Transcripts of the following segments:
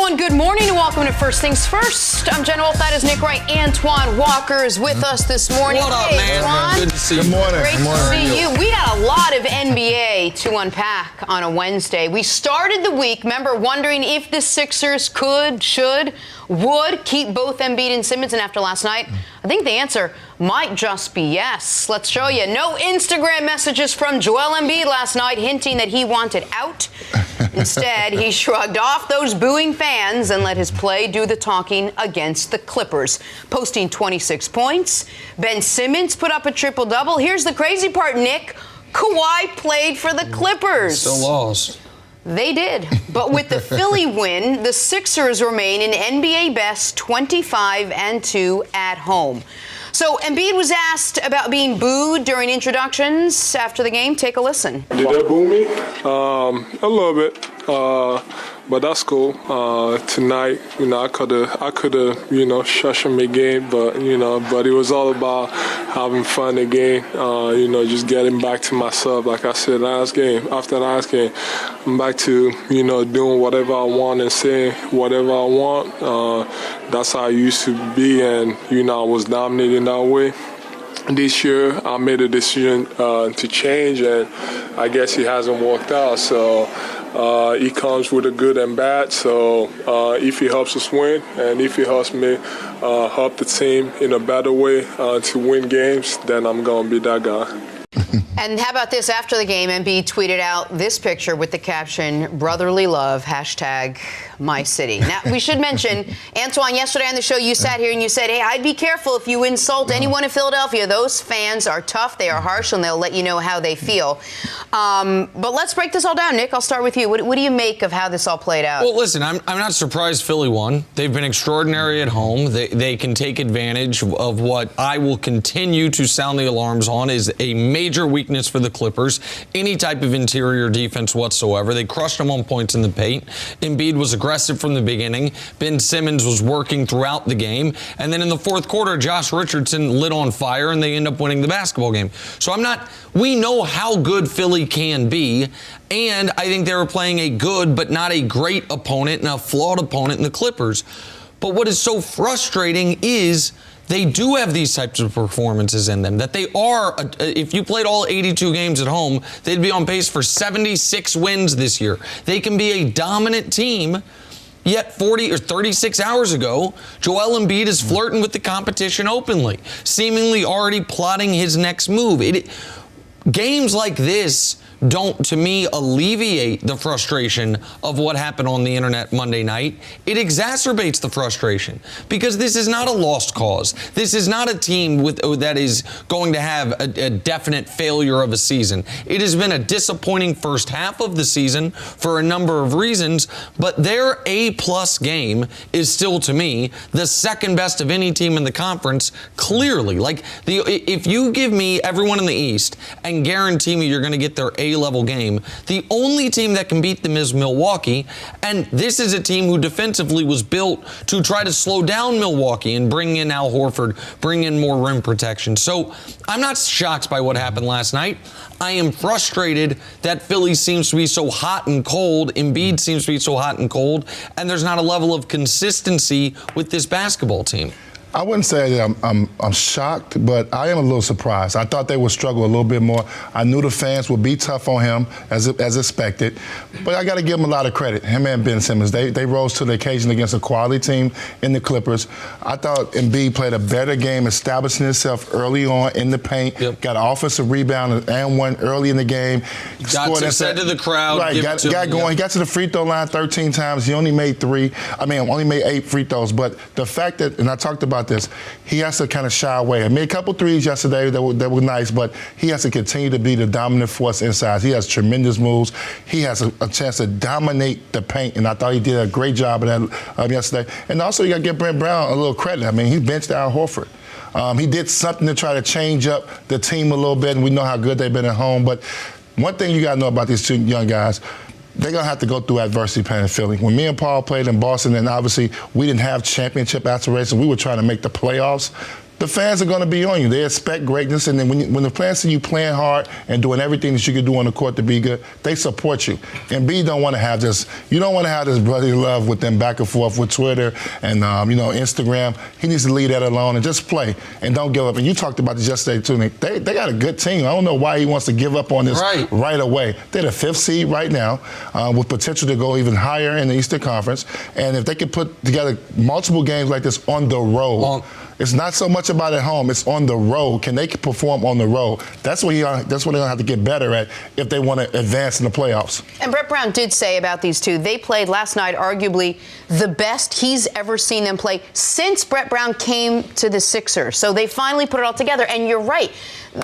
everyone, good morning and welcome to First Things First. I'm Jenna Wolfe, that is Nick Wright. Antoine Walker is with us this morning. What up, man? Antoine. Good to see you. Good morning. Great to see you. We got a lot of NBA to unpack on a Wednesday. We started the week, remember, wondering if the Sixers could, should, would keep both Embiid and Simmons, and after last night, I think the answer might just be yes. Let's show you. No Instagram messages from Joel Embiid last night hinting that he wanted out. Instead, he shrugged off those booing fans and let his play do the talking against the Clippers, posting 26 points. Ben Simmons put up a triple-double. Here's the crazy part, Nick. Kawhi played for the Clippers. Still lost. They did. But with the Philly win, the Sixers remain an NBA best 25-2 at home. So Embiid was asked about being booed during introductions after the game. Take a listen. Did they boo me? A little bit. But that's cool. Tonight, I could have, shushed my game, but it was all about having fun again. Just getting back to myself. Like I said, after last game, I'm back to, doing whatever I want and saying whatever I want. That's how I used to be, and, I was dominating that way. This year, I made a decision to change, and I guess it hasn't worked out. So it comes with a good and bad. So if it helps us win, and if it helps me help the team in a better way to win games, then I'm going to be that guy. And how about this? After the game, Embiid tweeted out this picture with the caption, "Brotherly love, #mycity." Now, we should mention, Antoine, yesterday on the show, you sat here and you said, hey, I'd be careful if you insult anyone in Philadelphia. Those fans are tough, they are harsh, and they'll let you know how they feel. But let's break this all down. Nick, I'll start with you. What do you make of how this all played out? Well, listen, I'm not surprised Philly won. They've been extraordinary at home. They can take advantage of what I will continue to sound the alarms on is a major weakness for the Clippers. Any type of interior defense whatsoever. They crushed them on points in the paint. Embiid was aggressive from the beginning. Ben Simmons was working throughout the game. And then in the fourth quarter, Josh Richardson lit on fire, and they end up winning the basketball game. So we know how good Philly can be, and I think they were playing a good but not a great opponent and a flawed opponent in the Clippers. But what is so frustrating is they do have these types of performances in them, that they are, if you played all 82 games at home, they'd be on pace for 76 wins this year. They can be a dominant team, yet 40 or 36 hours ago, Joel Embiid is flirting with the competition openly, seemingly already plotting his next move. Games like this don't, to me, alleviate the frustration of what happened on the internet Monday night. It exacerbates the frustration because this is not a lost cause. This is not a team that is going to have a definite failure of a season. It has been a disappointing first half of the season for a number of reasons, but their A-plus game is still, to me, the second best of any team in the conference, clearly. If you give me everyone in the East and guarantee me you're going to get their A-level game, the only team that can beat them is Milwaukee, and this is a team who defensively was built to try to slow down Milwaukee and bring in Al Horford, bring in more rim protection. So I'm not shocked by what happened last night. I am frustrated that Philly seems to be so hot and cold, Embiid seems to be so hot and cold, and there's not a level of consistency with this basketball team. I wouldn't say that I'm shocked, but I am a little surprised. I thought they would struggle a little bit more. I knew the fans would be tough on him as expected, but I got to give him a lot of credit. Him and Ben Simmons, they rose to the occasion against a quality team in the Clippers. I thought Embiid played a better game, establishing himself early on in the paint. Yep. Got an offensive rebound and one early in the game. Said to the crowd. Right, got going. Yep. He got to the free throw line 13 times. He only made 8 free throws. But the fact that, and I talked about this, he has to kind of shy away. I made a couple threes yesterday that were nice, but he has to continue to be the dominant force inside. He has tremendous moves. He has a chance to dominate the paint, and I thought he did a great job of that yesterday. And also, you got to give Brent Brown a little credit. I mean, he benched Al Horford. He did something to try to change up the team a little bit, and we know how good they've been at home. But one thing you got to know about these two young guys, they're going to have to go through adversity playing in Philly. When me and Paul played in Boston, and obviously we didn't have championship aspirations, we were trying to make the playoffs. the fans are going to be on you. They expect greatness, and then when the fans see you playing hard and doing everything that you can do on the court to be good, they support you. And B don't want to have this. You don't want to have this brotherly love with them back and forth with Twitter and Instagram. He needs to leave that alone and just play and don't give up. And you talked about this yesterday too, Nick. They got a good team. I don't know why he wants to give up on this right away. They're the 5th seed right now, with potential to go even higher in the Eastern Conference. And if they can put together multiple games like this on the road, it's not so much about at home. It's on the road. Can they perform on the road? That's what they're going to have to get better at if they want to advance in the playoffs. And Brett Brown did say about these two, they played last night arguably the best he's ever seen them play since Brett Brown came to the Sixers. So they finally put it all together. And you're right.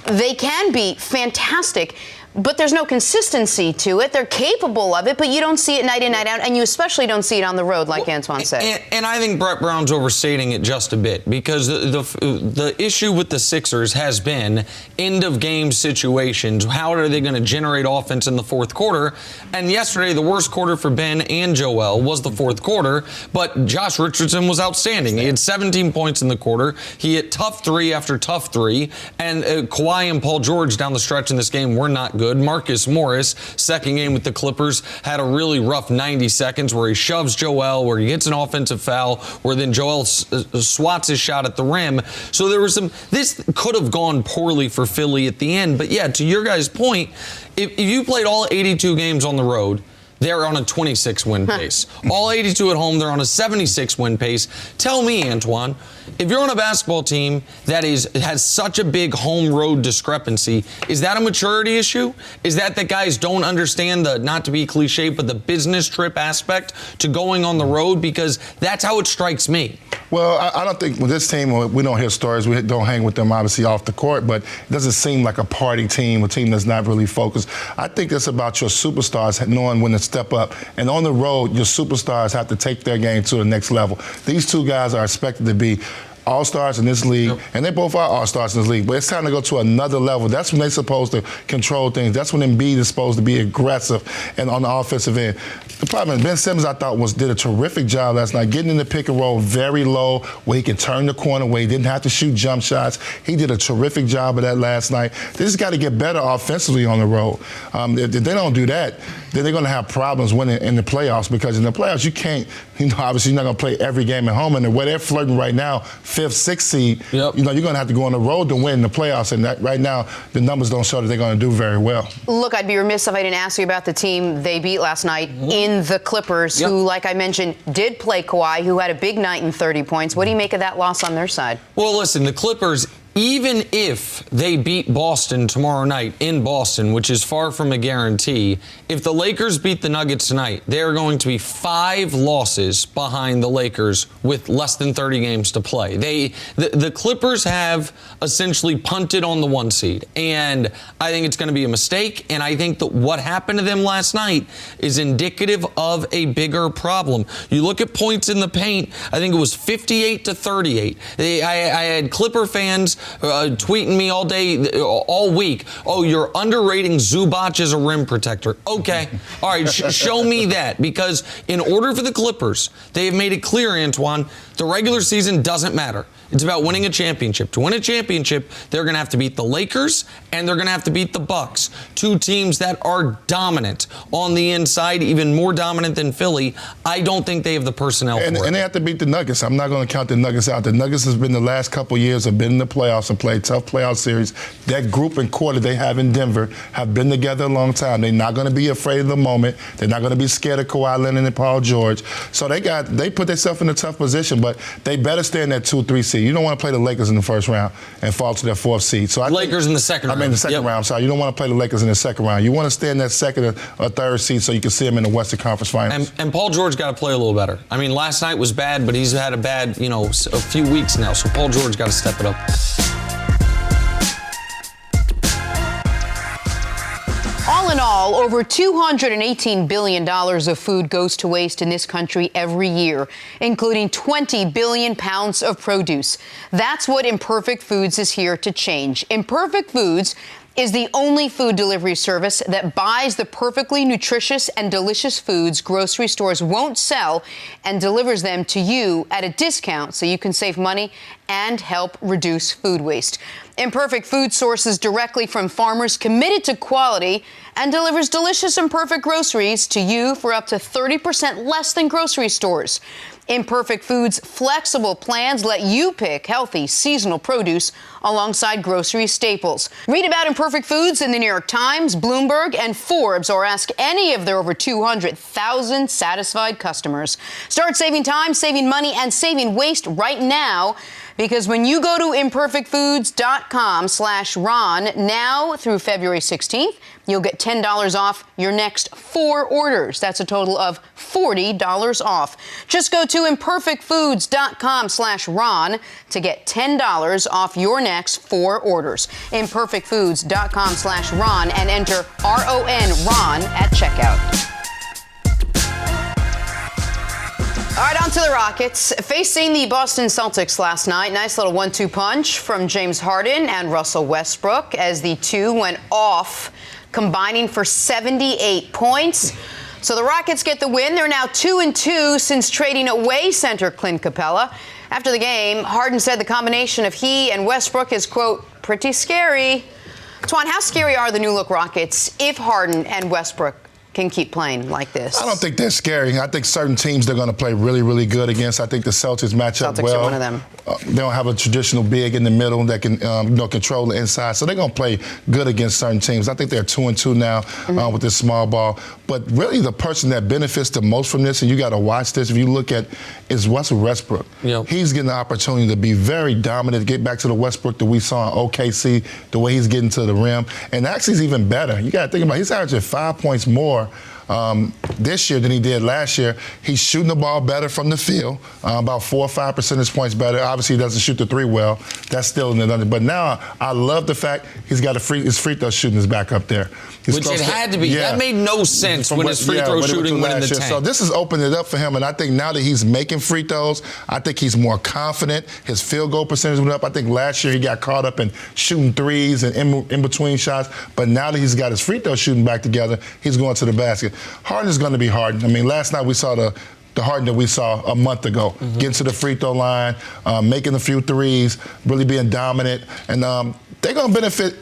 They can be fantastic, but there's no consistency to it. They're capable of it, but you don't see it night in, night out, and you especially don't see it on the road, like Antoine said. And I think Brett Brown's overstating it just a bit, because the issue with the Sixers has been end-of-game situations. How are they going to generate offense in the fourth quarter? And yesterday, the worst quarter for Ben and Joel was the fourth quarter, but Josh Richardson was outstanding. He had 17 points in the quarter. He hit tough three after tough three, and Kawhi and Paul George down the stretch in this game were not good. Marcus Morris, second game with the Clippers, had a really rough 90 seconds where he shoves Joel, where he gets an offensive foul, where then Joel swats his shot at the rim. So there was this could have gone poorly for Philly at the end. But yeah, to your guys' point, if you played all 82 games on the road, they're on a 26-win pace. All 82 at home, they're on a 76-win pace. Tell me, Antoine, if you're on a basketball team that has such a big home-road discrepancy, is that a maturity issue? Is that guys don't understand the, not to be cliche, but the business trip aspect to going on the road? Because that's how it strikes me. Well, I don't think with this team, we don't hear stories. We don't hang with them, obviously, off the court, but it doesn't seem like a party team, a team that's not really focused. I think it's about your superstars knowing when to step up. And on the road, your superstars have to take their game to the next level. These two guys are expected to be all-stars in this league, and they both are all-stars in this league, but it's time to go to another level. That's when they're supposed to control things. That's when Embiid is supposed to be aggressive and on the offensive end. The problem is Ben Simmons, I thought, did a terrific job last night, getting in the pick and roll very low, where he could turn the corner, where he didn't have to shoot jump shots. He did a terrific job of that last night. They just got to get better offensively on the road. If they don't do that, then they're going to have problems winning in the playoffs, because in the playoffs, you can't, obviously you're not going to play every game at home, and where they're flirting right now, 5th, 6th seed, you're going to have to go on the road to win in the playoffs, and that, right now the numbers don't show that they're going to do very well. Look, I'd be remiss if I didn't ask you about the team they beat last night in the Clippers, who, like I mentioned, did play Kawhi, who had a big night in 30 points. What do you make of that loss on their side? Well, listen, the Clippers, even if they beat Boston tomorrow night in Boston, which is far from a guarantee, if the Lakers beat the Nuggets tonight, they are going to be 5 losses behind the Lakers with less than 30 games to play. The Clippers have essentially punted on the 1 seed, and I think it's going to be a mistake, and I think that what happened to them last night is indicative of a bigger problem. You look at points in the paint, I think it was 58-38. I had Clipper fans tweeting me all day, all week, oh, you're underrating Zubac as a rim protector. Okay. All right, show me that. Because in order for the Clippers, they have made it clear, Antoine, the regular season doesn't matter. It's about winning a championship. To win a championship, they're going to have to beat the Lakers and they're going to have to beat the Bucks, 2 teams that are dominant on the inside, even more dominant than Philly. I don't think they have the personnel for it. And they have to beat the Nuggets. I'm not going to count the Nuggets out. The Nuggets has been the last couple of years have been in the playoffs and played tough playoff series. That group and quarter they have in Denver have been together a long time. They're not going to be afraid of the moment. They're not going to be scared of Kawhi Leonard and Paul George. So they put themselves in a tough position, but they better stay in that 2-3 seed. You don't want to play the Lakers in the first round and fall to their 4th seed. So Lakers in the second round. I mean, the second round. Sorry, you don't want to play the Lakers in the second round. You want to stay in that 2nd or 3rd seed so you can see them in the Western Conference Finals. And Paul George got to play a little better. I mean, last night was bad, but he's had a bad, a few weeks now. So Paul George got to step it up. All in all, over $218 billion of food goes to waste in this country every year, including 20 billion pounds of produce. That's what Imperfect Foods is here to change. Imperfect Foods is the only food delivery service that buys the perfectly nutritious and delicious foods grocery stores won't sell and delivers them to you at a discount so you can save money and help reduce food waste. Imperfect Food sources directly from farmers committed to quality and delivers delicious Imperfect groceries to you for up to 30% less than grocery stores. Imperfect Foods' flexible plans let you pick healthy, seasonal produce alongside grocery staples. Read about Imperfect Foods in the New York Times, Bloomberg, and Forbes, or ask any of their over 200,000 satisfied customers. Start saving time, saving money, and saving waste right now, because when you go to imperfectfoods.com/Ron now through February 16th, you'll get $10 off your next 4 orders. That's a total of $40 off. Just go to imperfectfoods.com/Ron to get $10 off your next 4 orders. imperfectfoods.com/Ron and enter RON Ron at checkout. All right, on to the Rockets. Facing the Boston Celtics last night, nice little 1-2 punch from James Harden and Russell Westbrook as the two went off, combining for 78 points. So the Rockets get the win. They're now 2-2 since trading away center Clint Capella. After the game, Harden said the combination of he and Westbrook is, quote, pretty scary. Twan, how scary are the new-look Rockets if Harden and Westbrook can keep playing like this? I don't think they're scary. I think certain teams they're going to play really, really good against. I think the Celtics match up well. Celtics are one of them. They don't have a traditional big in the middle that can control the inside. So they're going to play good against certain teams. I think they're 2-2 now with this small ball. But really the person that benefits the most from this, and you got to watch this, if you look at, is Russell Westbrook. Yep. He's getting the opportunity to be very dominant, get back to the Westbrook that we saw in OKC, the way he's getting to the rim. And actually he's even better. You got to think about it. He's averaging 5 points more this year than he did last year. He's shooting the ball better from the field, about 4 or 5 percentage points better. Obviously, he doesn't shoot the 3 well. That's still in the under. But now I love the fact he's got his free throw shooting is back up there. Which it had to be. Yeah. That made no sense when his free throw shooting went in the tank. So this has opened it up for him, and I think now that he's making free throws, I think he's more confident. His field goal percentage went up. I think last year he got caught up in shooting threes and in between shots, but now that he's got his free throw shooting back together, he's going to the basket. Harden is going to be Harden. I mean, last night we saw the Harden that we saw a month ago, getting to the free throw line, making a few threes, really being dominant, and they're going to benefit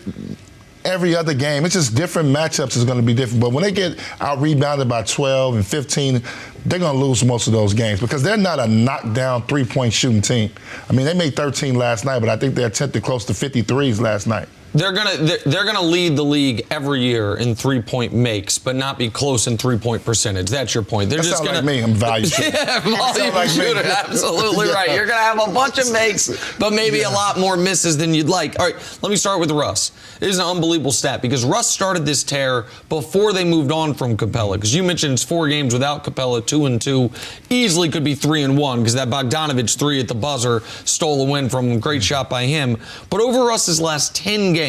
every other game. It's just different matchups is going to be different. But when they get out-rebounded by 12 and 15, they're going to lose most of those games because they're not a knockdown three-point shooting team. I mean, they made 13 last night, but I think they attempted close to 53s last night. They're gonna lead the league every year in 3-point makes, but not be close in 3-point percentage. That's your point. They're just gonna like me. I'm value shooter. Yeah, volume like shooter. Me. Absolutely right. You're gonna have a bunch of makes, but maybe a lot more misses than you'd like. All right, let me start with Russ. It is an unbelievable stat because Russ started this tear before they moved on from Capella. Because you mentioned it's 4 games without Capella, 2-2. Easily could be 3-1 because that Bogdanovich 3 at the buzzer stole a win from him. Great shot by him. But over Russ's last 10 games,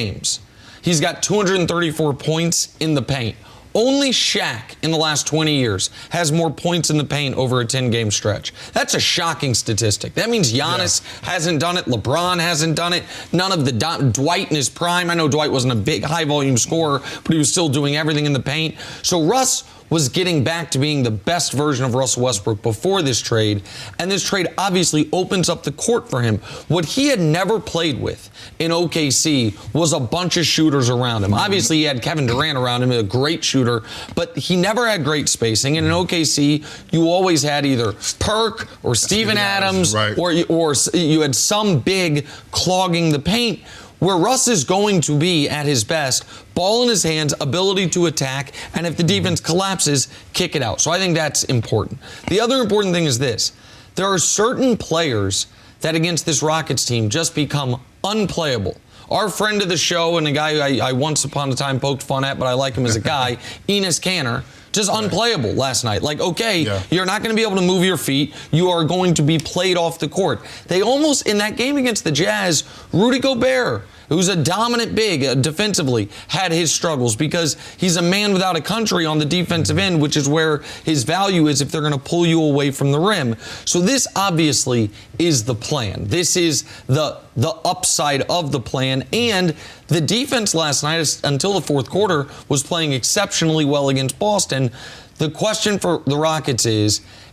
he's got 234 points in the paint. Only Shaq in the last 20 years has more points in the paint over a 10-game stretch. That's a shocking statistic. That means Giannis hasn't done it. LeBron hasn't done it. None of the Dwight in his prime. I know Dwight wasn't a big high-volume scorer, but he was still doing everything in the paint. So Russ was getting back to being the best version of Russell Westbrook before this trade, and this trade obviously opens up the court for him. What he had never played with in OKC was a bunch of shooters around him. Obviously, he had Kevin Durant around him, a great shooter, but he never had great spacing, and in OKC, you always had either Perk or Steven Adams, right, or you had some big clogging the paint. Where Russ is going to be at his best, ball in his hands, ability to attack, and if the defense collapses, kick it out. So I think that's important. The other important thing is this. There are certain players that against this Rockets team just become unplayable. Our friend of the show and a guy I once upon a time poked fun at, but I like him as a guy, Enes Kanter, just unplayable last night. Like, okay, you're not going to be able to move your feet. You are going to be played off the court. They almost, in that game against the Jazz, Rudy Gobert who's a dominant big defensively, had his struggles because he's a man without a country on the defensive end, which is where his value is if they're going to pull you away from the rim. So this obviously is the plan. This is the upside of the plan. And the defense last night, until the fourth quarter, was playing exceptionally well against Boston. The question for the Rockets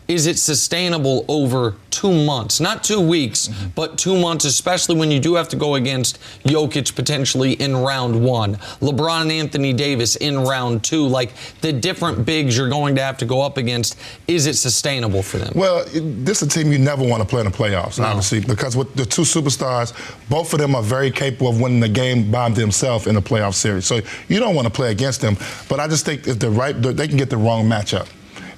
is it sustainable over 2 months? Not 2 weeks, but 2 months, especially when you do have to go against Jokic potentially in round 1, LeBron and Anthony Davis in round 2, like the different bigs you're going to have to go up against. Is it sustainable for them? Well, this is a team you never want to play in the playoffs, obviously, because with the two superstars, both of them are very capable of winning the game by themselves in a playoff series. So you don't want to play against them. But I just think if they can get the wrong matchup.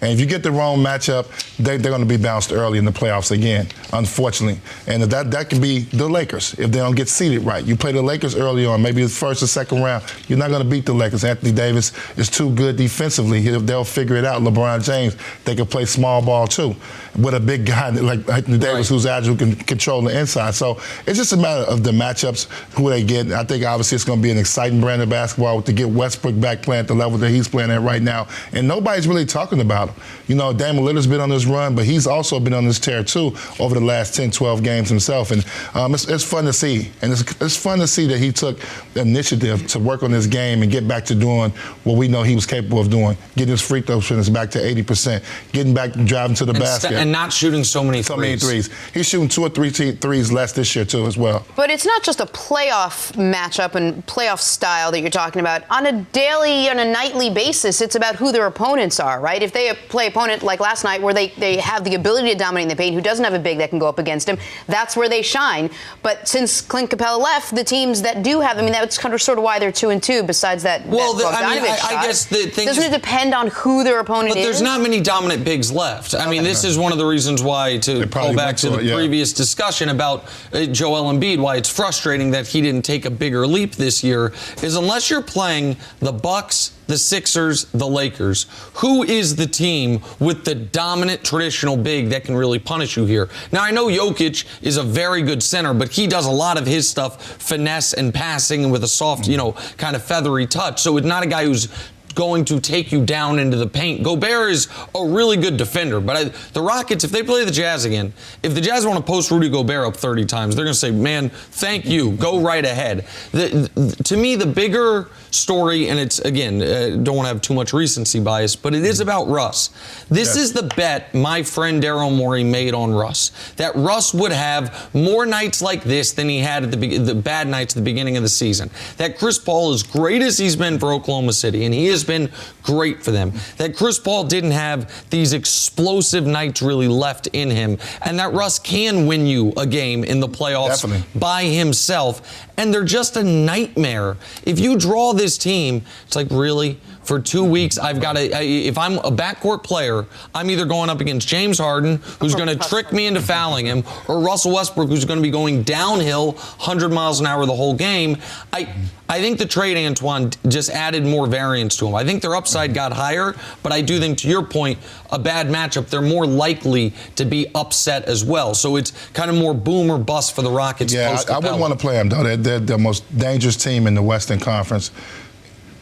And if you get the wrong matchup, they're going to be bounced early in the playoffs again, unfortunately. And that could be the Lakers if they don't get seeded right. You play the Lakers early on, maybe the first or second round. You're not going to beat the Lakers. Anthony Davis is too good defensively. They'll figure it out. LeBron James, they can play small ball too with a big guy like Anthony Davis who's agile, who can control the inside. So it's just a matter of the matchups, who they get. I think obviously it's going to be an exciting brand of basketball to get Westbrook back playing at the level that he's playing at right now. And nobody's really talking about him. You know, Damian Lillard's been on this run, but he's also been on this tear too over the last 10, 12 games himself. And it's fun to see. And it's fun to see that he took the initiative to work on his game and get back to doing what we know he was capable of doing, getting his free throw percentage back to 80%, getting back and driving to the basket. And not shooting so many threes. He's shooting 2 or 3 threes less this year too as well. But it's not just a playoff matchup and playoff style that you're talking about. On a nightly basis, it's about who their opponents are, right? If they play opponent like last night where they have the ability to dominate in the paint, who doesn't have a big that can go up against him, that's where they shine. But since Clint Capella left, the teams that do have, that's kind of sort of why they're 2-2 besides that I guess the thing doesn't it depend on who their opponent is? But there's not many dominant bigs left. This is one of the reasons why, to call back to the previous discussion about Joel Embiid, why it's frustrating that he didn't take a bigger leap this year, is unless you're playing the Bucks, the Sixers, the Lakers, who is the team with the dominant traditional big that can really punish you here? Now, I know Jokic is a very good center, but he does a lot of his stuff finesse and passing and with a soft, kind of feathery touch. So it's not a guy who's going to take you down into the paint. Gobert is a really good defender, but the Rockets, if they play the Jazz again, if the Jazz want to post Rudy Gobert up 30 times, they're going to say, man, thank you, go right ahead. To me, the bigger story, and it's, again, don't want to have too much recency bias, but it is about Russ. This is the bet my friend Daryl Morey made on Russ, that Russ would have more nights like this than he had at the bad nights at the beginning of the season. That Chris Paul, as great as he's been for Oklahoma City, and he has been great for them, that Chris Paul didn't have these explosive nights really left in him, and that Russ can win you a game in the playoffs by himself, and they're just a nightmare. If you draw this team, it's like, really? For 2 weeks, I've got to, if I'm a backcourt player, I'm either going up against James Harden, who's going to trick me into fouling him, or Russell Westbrook, who's going to be going downhill 100 miles an hour the whole game. I think the trade, Antoine, just added more variance to him. I think their upside got higher, but I do think, to your point, a bad matchup, they're more likely to be upset as well. So it's kind of more boom or bust for the Rockets. Yeah, I wouldn't want to play them, though. They're the most dangerous team in the Western Conference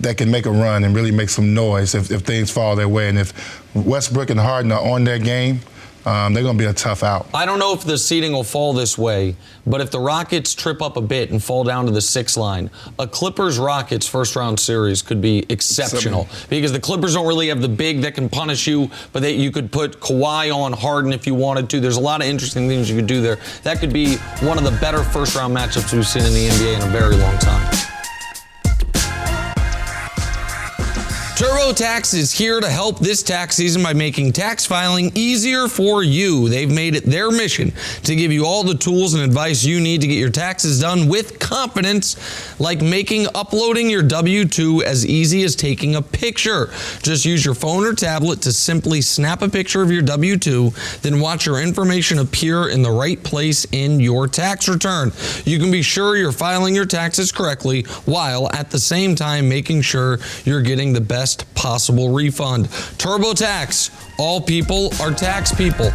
that can make a run and really make some noise if things fall their way. And if Westbrook and Harden are on their game, they're going to be a tough out. I don't know if the seeding will fall this way, but if the Rockets trip up a bit and fall down to the 6th line, a Clippers-Rockets first-round series could be exceptional because the Clippers don't really have the big that can punish you, but you could put Kawhi on Harden if you wanted to. There's a lot of interesting things you could do there. That could be one of the better first-round matchups we've seen in the NBA in a very long time. TurboTax is here to help this tax season by making tax filing easier for you. They've made it their mission to give you all the tools and advice you need to get your taxes done with confidence, like making uploading your W-2 as easy as taking a picture. Just use your phone or tablet to simply snap a picture of your W-2, then watch your information appear in the right place in your tax return. You can be sure you're filing your taxes correctly while at the same time making sure you're getting the best possible refund. TurboTax. All people are tax people.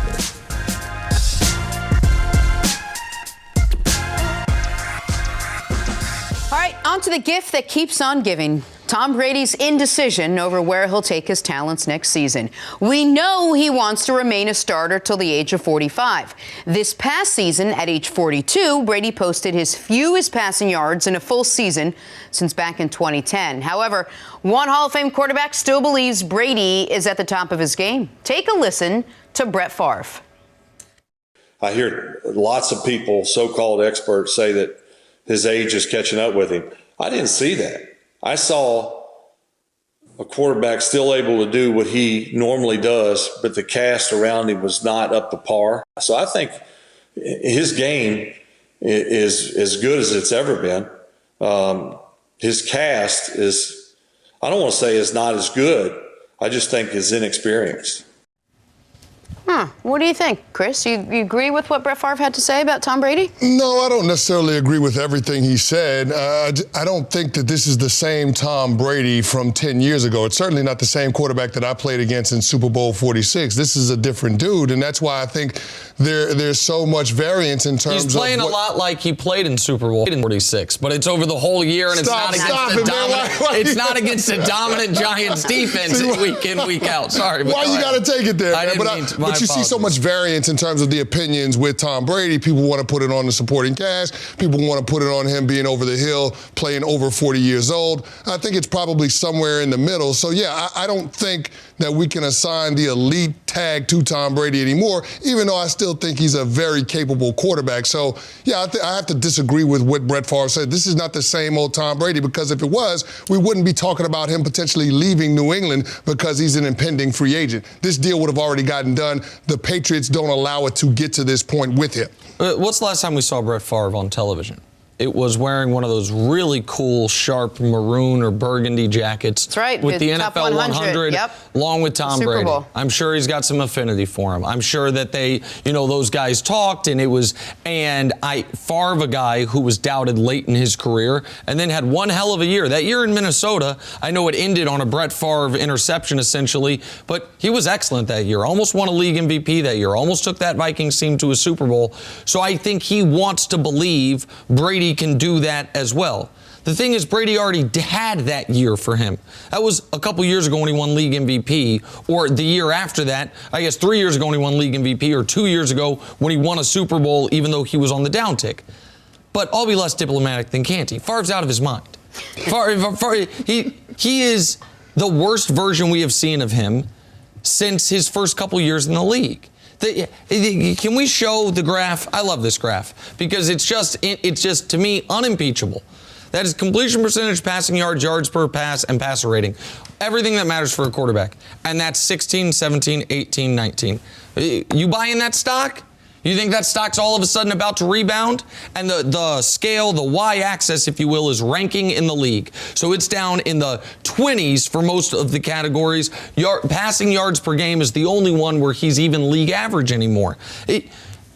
On to the gift that keeps on giving. Tom Brady's indecision over where he'll take his talents next season. We know he wants to remain a starter till the age of 45. This past season, at age 42, Brady posted his fewest passing yards in a full season since back in 2010. However, one Hall of Fame quarterback still believes Brady is at the top of his game. Take a listen to Brett Favre. I hear lots of people, so-called experts, say that his age is catching up with him. I didn't see that. I saw a quarterback still able to do what he normally does, but the cast around him was not up to par. So I think his game is as good as it's ever been. His cast is, I don't want to say is not as good. I just think is inexperienced. What do you think, Chris? You agree with what Brett Favre had to say about Tom Brady? No, I don't necessarily agree with everything he said. I don't think that this is the same Tom Brady from 10 years ago. It's certainly not the same quarterback that I played against in Super Bowl 46. This is a different dude, and that's why I think there's so much variance in terms of... He's playing a lot like he played in Super Bowl 46, but it's over the whole year, and it's not against a dominant Giants defense week in, week out. Sorry. Why you got to take it there, man? But you see so much variance in terms of the opinions with Tom Brady. People want to put it on the supporting cast. People want to put it on him being over the hill, playing over 40 years old. I think it's probably somewhere in the middle. So, yeah, I don't think that we can assign the elite tag to Tom Brady anymore, even though I still think he's a very capable quarterback. So, yeah, I have to disagree with what Brett Favre said. This is not the same old Tom Brady, because if it was, we wouldn't be talking about him potentially leaving New England because he's an impending free agent. This deal would have already gotten done. The Patriots don't allow it to get to this point with him. What's the last time we saw Brett Favre on television? It was wearing one of those really cool, sharp maroon or burgundy jackets. That's right. With the NFL 100, yep. Along with Tom Super Brady. Bowl. I'm sure he's got some affinity for him. I'm sure that they, those guys talked, and Favre, a guy who was doubted late in his career, and then had one hell of a year. That year in Minnesota, I know it ended on a Brett Favre interception, essentially, but he was excellent that year. Almost won a league MVP that year. Almost took that Vikings team to a Super Bowl. So I think he wants to believe Brady can do that as well. The thing is, Brady already had that year for him. That was a couple years ago when he won league MVP, or the year after that, I guess 3 years ago when he won league MVP, or 2 years ago when he won a Super Bowl, even though he was on the downtick. But I'll be less diplomatic than Canty. Favre's out of his mind. Favre, he is the worst version we have seen of him since his first couple years in the league. Can we show the graph? I love this graph because it's just to me unimpeachable. That is completion percentage, passing yards, yards per pass, and passer rating. Everything that matters for a quarterback. And that's 16, 17, 18, 19. You buying that stock? You think that stock's all of a sudden about to rebound? And the scale, the y-axis, if you will, is ranking in the league. So it's down in the 20s for most of the categories. Passing yards per game is the only one where he's even league average anymore. I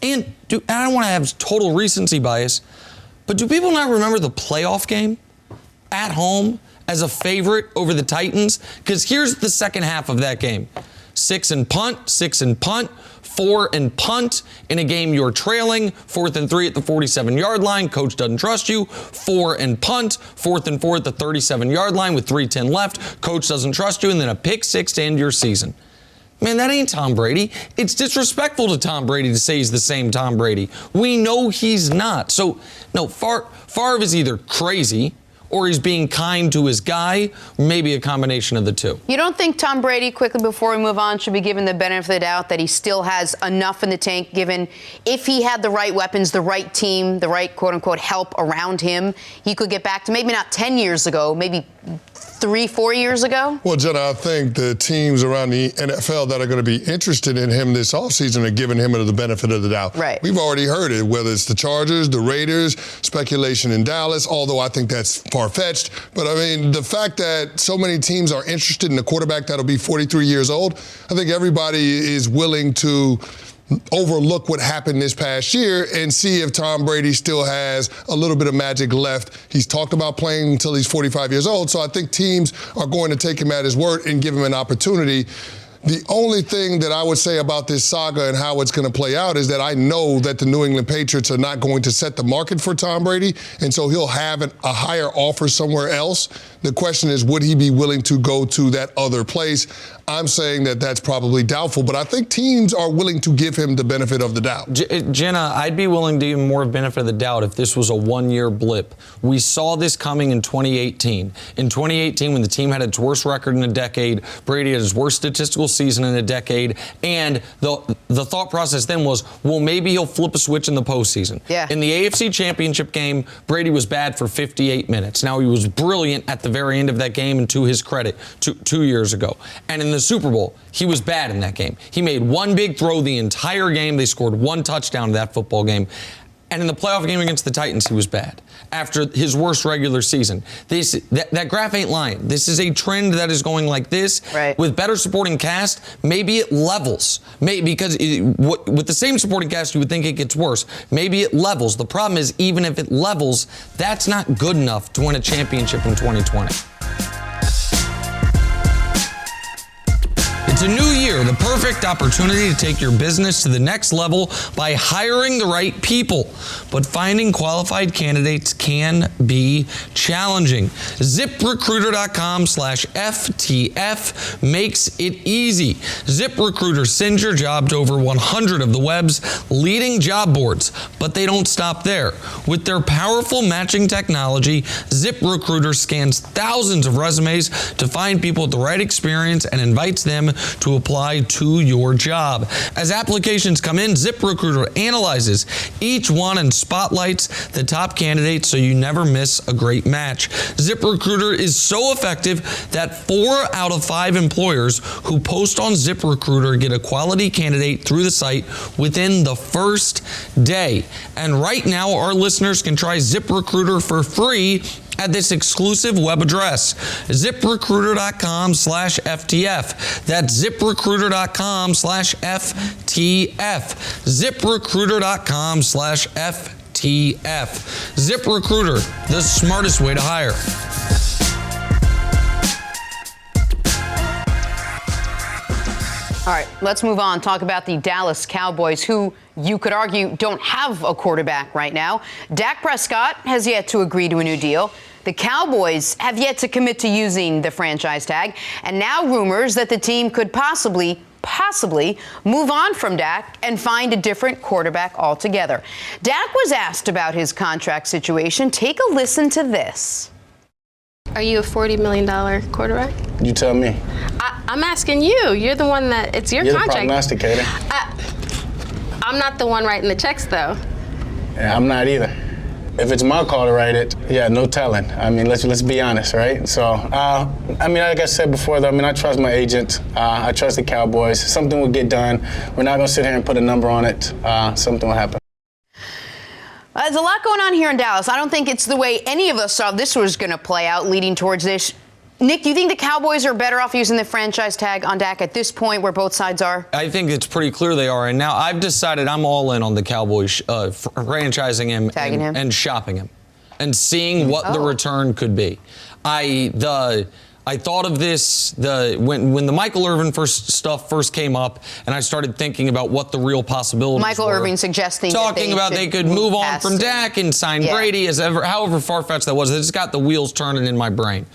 don't want to have total recency bias, but do people not remember the playoff game at home as a favorite over the Titans? Because here's the second half of that game. 6 and punt, 6 and punt, 4 and punt in a game you're trailing, 4th and 3 at the 47-yard line. Coach doesn't trust you. 4 and punt, 4th and 4 at the 37-yard line with 3:10 left. Coach doesn't trust you, and then a pick 6 to end your season. Man, that ain't Tom Brady. It's disrespectful to Tom Brady to say he's the same Tom Brady. We know he's not. So, no, Favre is either crazy or he's being kind to his guy, or maybe a combination of the two. You don't think Tom Brady, quickly before we move on, should be given the benefit of the doubt that he still has enough in the tank, given if he had the right weapons, the right team, the right quote-unquote help around him, he could get back to maybe not 10 years ago, maybe 3-4 years ago? Well, Jenna, I think the teams around the NFL that are going to be interested in him this offseason are giving him the benefit of the doubt. Right. We've already heard it, whether it's the Chargers, the Raiders, speculation in Dallas, although I think that's far-fetched. But, I mean, the fact that so many teams are interested in a quarterback that'll be 43 years old, I think everybody is willing to overlook what happened this past year and see if Tom Brady still has a little bit of magic left. He's talked about playing until he's 45 years old, so I think teams are going to take him at his word and give him an opportunity. The only thing that I would say about this saga and how it's going to play out is that I know that the New England Patriots are not going to set the market for Tom Brady, and so he'll have a higher offer somewhere else. The question is, would he be willing to go to that other place? I'm saying that that's probably doubtful, but I think teams are willing to give him the benefit of the doubt. Jenna, I'd be willing to give him more benefit of the doubt if this was a one-year blip. We saw this coming in 2018. In 2018, when the team had its worst record in a decade, Brady had his worst statistical season in a decade, and the thought process then was, well, maybe he'll flip a switch in the postseason. Yeah. In the AFC Championship game, Brady was bad for 58 minutes. Now, he was brilliant at the very end of that game, and to his credit, 2 years ago. And in the Super Bowl, he was bad in that game. He made one big throw the entire game. They scored one touchdown in that football game. And in the playoff game against the Titans, he was bad after his worst regular season. That graph ain't lying. This is a trend that is going like this. Right. With better supporting cast, maybe it levels. Because with the same supporting cast, you would think it gets worse. Maybe it levels. The problem is, even if it levels, that's not good enough to win a championship in 2020. It's a new year, the perfect opportunity to take your business to the next level by hiring the right people. But finding qualified candidates can be challenging. ZipRecruiter.com/FTF makes it easy. ZipRecruiter sends your job to over 100 of the web's leading job boards, but they don't stop there. With their powerful matching technology, ZipRecruiter scans thousands of resumes to find people with the right experience and invites them to apply to your job. As applications come in, ZipRecruiter analyzes each one and spotlights the top candidates so you never miss a great match. ZipRecruiter is so effective that 4 out of 5 employers who post on ZipRecruiter get a quality candidate through the site within the first day. And right now, our listeners can try ZipRecruiter for free at this exclusive web address, ZipRecruiter.com/FTF. That's ZipRecruiter.com/FTF. ZipRecruiter.com/FTF. ZipRecruiter, the smartest way to hire. All right, let's move on. Talk about the Dallas Cowboys, who you could argue don't have a quarterback right now. Dak Prescott has yet to agree to a new deal. The Cowboys have yet to commit to using the franchise tag. And now rumors that the team could possibly move on from Dak and find a different quarterback altogether. Dak was asked about his contract situation. Take a listen to this. Are you a $40 million quarterback? You tell me. I'm asking you. You're the one that, it's your contract. You're the prognosticator. I'm not the one writing the checks, though. Yeah, I'm not either. If it's my call to write it, yeah, no telling. I mean, let's be honest, right? So, I mean, like I said before, though, I mean, I trust my agent. I trust the Cowboys. Something will get done. We're not going to sit here and put a number on it. Something will happen. There's a lot going on here in Dallas. I don't think it's the way any of us thought this was going to play out leading towards this. Nick, do you think the Cowboys are better off using the franchise tag on Dak at this point where both sides are? I think it's pretty clear they are. And now I've decided I'm all in on the Cowboys franchising him, and shopping him and seeing what the return could be. I thought of this when the Michael Irvin stuff first came up, and I started thinking about what the real possibilities Michael were. Irvin suggesting talking about they could move on from Dak and sign Brady, however far-fetched that was. It just got the wheels turning in my brain.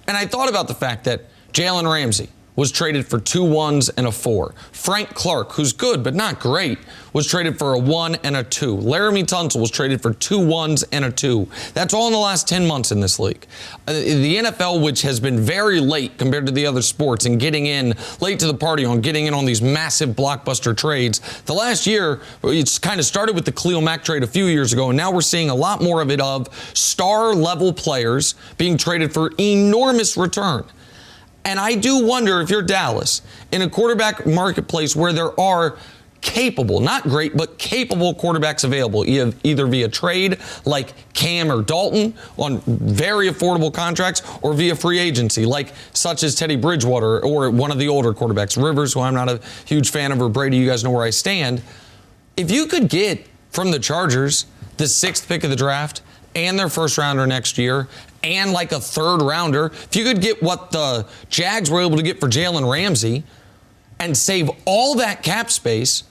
And I thought about the fact that Jalen Ramsey was traded for 2 1s and a 4. Frank Clark, who's good but not great, was traded for a 1 and a 2. Laramie Tunsil was traded for 2 1s and a 2. That's all in the last 10 months in this league. The NFL, which has been very late compared to the other sports in getting in late to the party on getting in on these massive blockbuster trades, the last year, it's kind of started with the Khalil Mack trade a few years ago, and now we're seeing a lot more of it of star-level players being traded for enormous return. And I do wonder if you're Dallas, in a quarterback marketplace where there are capable, not great, but capable quarterbacks available, either via trade like Cam or Dalton on very affordable contracts, or via free agency like such as Teddy Bridgewater or one of the older quarterbacks, Rivers, who I'm not a huge fan of, or Brady. You guys know where I stand. If you could get from the Chargers the 6th pick of the draft and their first rounder next year, and like a 3rd rounder, if you could get what the Jags were able to get for Jalen Ramsey, and save all that cap space,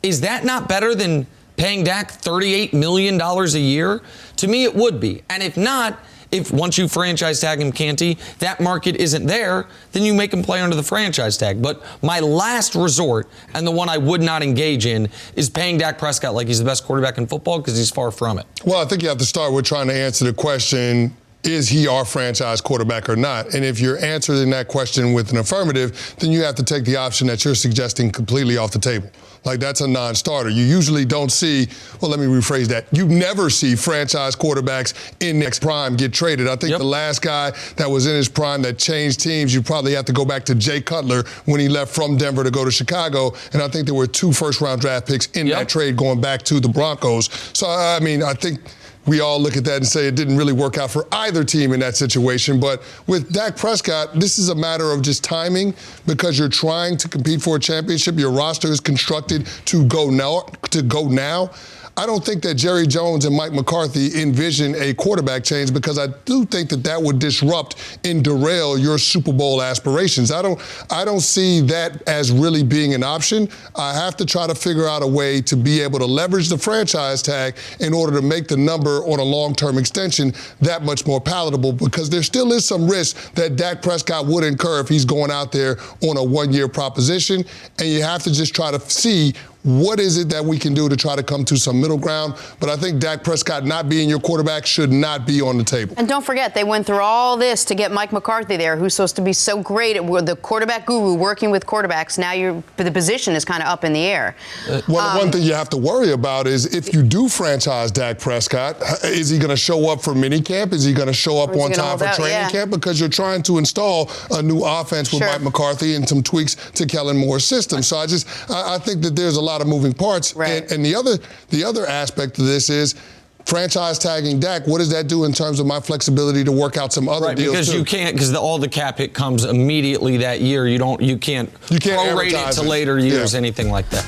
is that not better than paying Dak $38 million a year? To me, it would be. And if not, if once you franchise tag him, Canty, that market isn't there, then you make him play under the franchise tag. But my last resort, and the one I would not engage in, is paying Dak Prescott like he's the best quarterback in football, because he's far from it. Well, I think you have to start with trying to answer the question, is he our franchise quarterback or not? And if you're answering that question with an affirmative, then you have to take the option that you're suggesting completely off the table. Like, that's a non-starter. You usually don't see, well, let me rephrase that. You never see franchise quarterbacks in their prime get traded. I think the last guy that was in his prime that changed teams, you probably have to go back to Jay Cutler when he left from Denver to go to Chicago. And I think there were 2 first-round draft picks in that trade going back to the Broncos. So, I mean, I think we all look at that and say it didn't really work out for either team in that situation. But with Dak Prescott, this is a matter of just timing, because you're trying to compete for a championship. Your roster is constructed to go now. I don't think that Jerry Jones and Mike McCarthy envision a quarterback change, because I do think that that would disrupt and derail your Super Bowl aspirations. I don't see that as really being an option. I have to try to figure out a way to be able to leverage the franchise tag in order to make the number on a long-term extension that much more palatable, because there still is some risk that Dak Prescott would incur if he's going out there on a one-year proposition. And you have to just try to see what is it that we can do to try to come to some middle ground. But I think Dak Prescott not being your quarterback should not be on the table. And don't forget, they went through all this to get Mike McCarthy there, who's supposed to be so great at the quarterback guru working with quarterbacks. Now the position is kind of up in the air. Well, the one thing you have to worry about is if you do franchise Dak Prescott, is he going to show up for minicamp? Is he going to show up on time for training camp? Because you're trying to install a new offense with Mike McCarthy and some tweaks to Kellen Moore's system. So I think that there's a lot of moving parts. And the other aspect of this is franchise tagging Dak. What does that do in terms of my flexibility to work out some other deals? Because you can't, because all the cap hit comes immediately that year. You can't prorate it to later years, anything like that.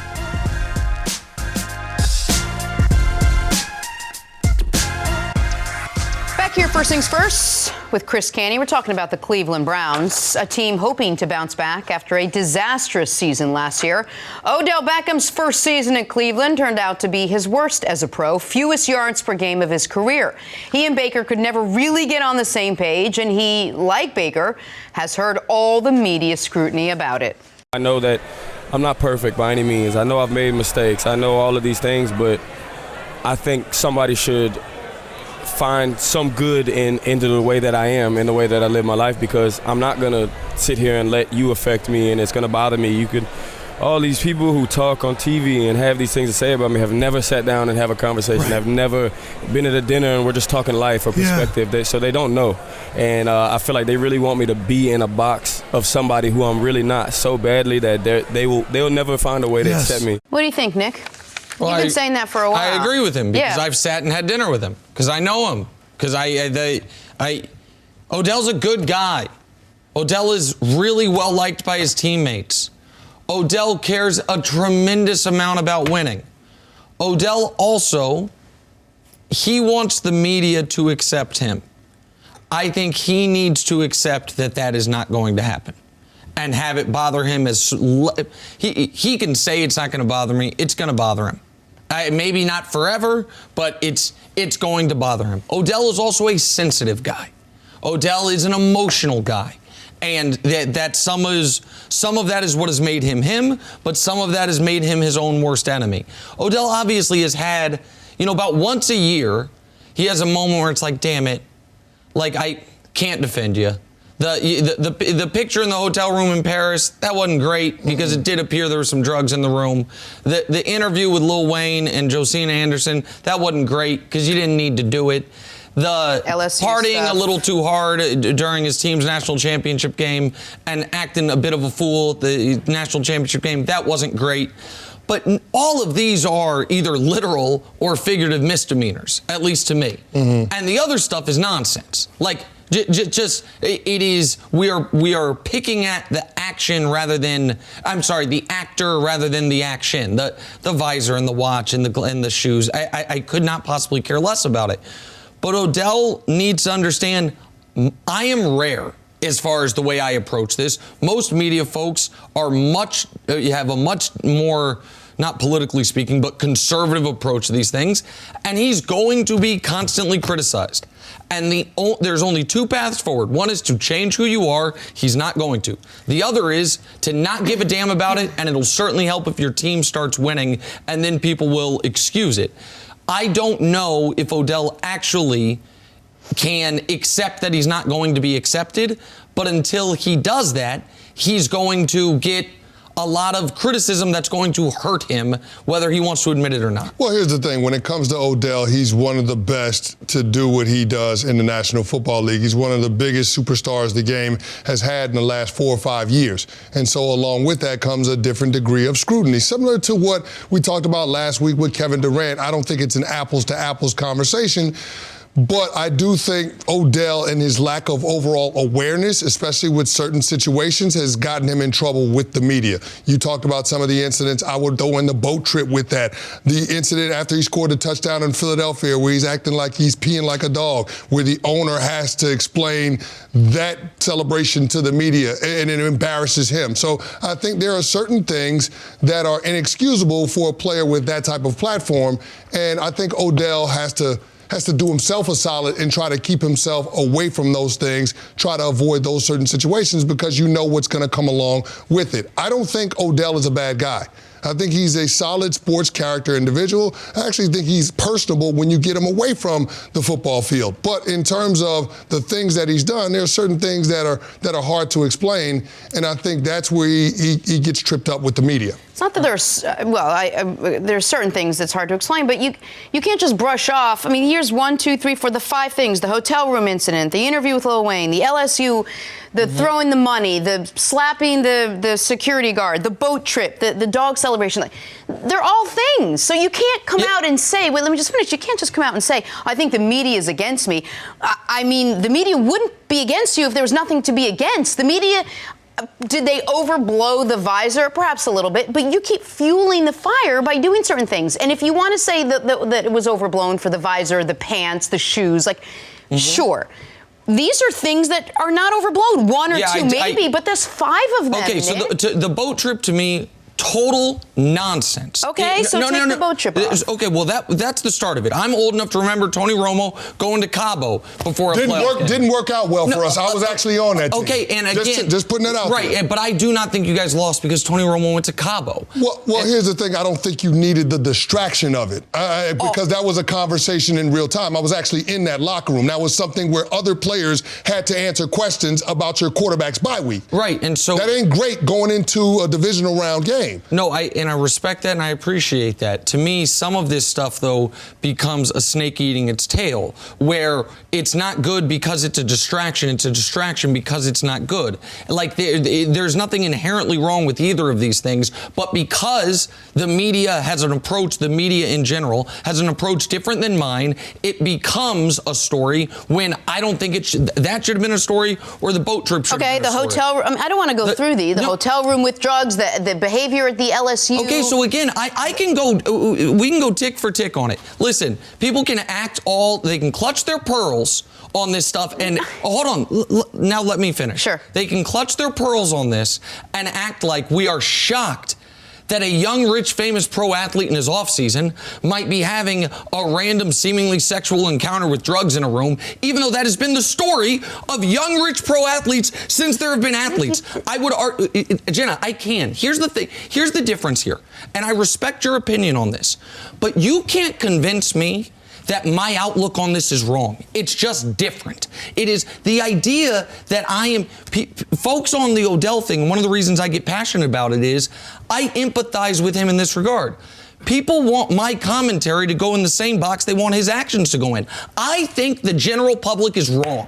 Back here, first things first, with Chris Canty. We're talking about the Cleveland Browns, a team hoping to bounce back after a disastrous season last year. Odell Beckham's first season in Cleveland turned out to be his worst as a pro, fewest yards per game of his career. He and Baker could never really get on the same page, and he, like Baker, has heard all the media scrutiny about it. I know that I'm not perfect by any means. I know I've made mistakes. I know all of these things, but I think somebody should find some good into the way that I am, in the way that I live my life, because I'm not going to sit here and let you affect me, and it's going to bother me. All these people who talk on TV and have these things to say about me have never sat down and have a conversation, have never been at a dinner and we're just talking life or perspective, so they don't know. And I feel like they really want me to be in a box of somebody who I'm really not, so badly that they'll never find a way to accept me. What do you think, Nick? Well, You've been saying that for a while. I agree with him, because I've sat and had dinner with him, because I know him, because Odell's a good guy. Odell is really well liked by his teammates. Odell cares a tremendous amount about winning. Odell also, he wants the media to accept him. I think he needs to accept that that is not going to happen, and have it bother him he can say it's not going to bother me. It's going to bother him. Maybe not forever, but it's going to bother him. Odell is also a sensitive guy. Odell is an emotional guy. And that some of that is what has made him him, but some of that has made him his own worst enemy. Odell obviously has had, about once a year, he has a moment where it's like, damn it, like I can't defend you. The picture in the hotel room in Paris, that wasn't great, because it did appear there were some drugs in the room. The interview with Lil Wayne and Josina Anderson, that wasn't great, because you didn't need to do it. The LSU partying stuff a little too hard during his team's national championship game and acting a bit of a fool at the national championship game, that wasn't great. But all of these are either literal or figurative misdemeanors, at least to me. Mm-hmm. And the other stuff is nonsense. Like, it is, we are picking at the action rather than, the actor rather than the action. The visor and the watch and the shoes. I could not possibly care less about it. But Odell needs to understand, I am rare as far as the way I approach this. Most media folks are have a much more, not politically speaking, but conservative approach to these things. And he's going to be constantly criticized. And there's only two paths forward. One is to change who you are. He's not going to. The other is to not give a damn about it, and it'll certainly help if your team starts winning, and then people will excuse it. I don't know if Odell actually can accept that he's not going to be accepted, but until he does that, he's going to get a lot of criticism that's going to hurt him, whether he wants to admit it or not. Well, here's the thing. When it comes to Odell, he's one of the best to do what he does in the National Football League. He's one of the biggest superstars the game has had in the last 4 or 5 years. And so along with that comes a different degree of scrutiny. Similar to what we talked about last week with Kevin Durant, I don't think it's an apples-to-apples conversation. But I do think Odell and his lack of overall awareness, especially with certain situations, has gotten him in trouble with the media. You talked about some of the incidents. I would throw in the boat trip with that. The incident after he scored a touchdown in Philadelphia where he's acting like he's peeing like a dog, where the owner has to explain that celebration to the media, and it embarrasses him. So I think there are certain things that are inexcusable for a player with that type of platform, and I think Odell has to do himself a solid and try to keep himself away from those things, try to avoid those certain situations because you know what's going to come along with it. I don't think Odell is a bad guy. I think he's a solid sports character individual. I actually think he's personable when you get him away from the football field. But in terms of the things that he's done, there are certain things that are hard to explain, and I think that's where he gets tripped up with the media. It's not that there's certain things that's hard to explain, but you can't just brush off. I mean, here's 1, 2, 3, 4, the 5 things: the hotel room incident, the interview with Lil Wayne, the LSU, the throwing the money, the slapping the security guard, the boat trip, the dog celebration. They're all things. So you can't come out and say, wait, let me just finish. You can't just come out and say, I think the media is against me. I mean, the media wouldn't be against you if there was nothing to be against. The media, did they overblow the visor? Perhaps a little bit, but you keep fueling the fire by doing certain things. And if you want to say that it was overblown for the visor, the pants, the shoes, sure. These are things that are not overblown. 1 or 2 maybe, but there's 5 of them. Okay, so the boat trip to me, total nonsense. Okay, take the boat trip off. Okay, well, that's the start of it. I'm old enough to remember Tony Romo going to Cabo before a playoff game. Didn't work out well for us. I was actually on that team. Okay, and again, just putting that out there. Right, but I do not think you guys lost because Tony Romo went to Cabo. Well, here's the thing. I don't think you needed the distraction of it because that was a conversation in real time. I was actually in that locker room. That was something where other players had to answer questions about your quarterback's bye week. Right, and so that ain't great going into a divisional round game. No, I respect that and I appreciate that. To me, some of this stuff, though, becomes a snake eating its tail, where it's not good because it's a distraction. It's a distraction because it's not good. Like, there's nothing inherently wrong with either of these things, but because the media has an approach, the media in general has an approach different than mine, it becomes a story when I don't think that should have been a story, or the boat trip should have been a story. Okay, the hotel room, I don't want to go through the hotel room with drugs, the behavior at the LSU. Okay, so again, we can go tick for tick on it. Listen, people can they can clutch their pearls on this stuff, and hold on, now let me finish. Sure. They can clutch their pearls on this and act like we are shocked that a young, rich, famous pro athlete in his offseason might be having a random, seemingly sexual encounter with drugs in a room, even though that has been the story of young, rich pro athletes since there have been athletes. I would argue, Jenna, I can. Here's the thing. Here's the difference here. And I respect your opinion on this. But you can't convince me that my outlook on this is wrong. It's just different. It is the idea that folks on the Odell thing, one of the reasons I get passionate about it is I empathize with him in this regard. People want my commentary to go in the same box they want his actions to go in. I think the general public is wrong.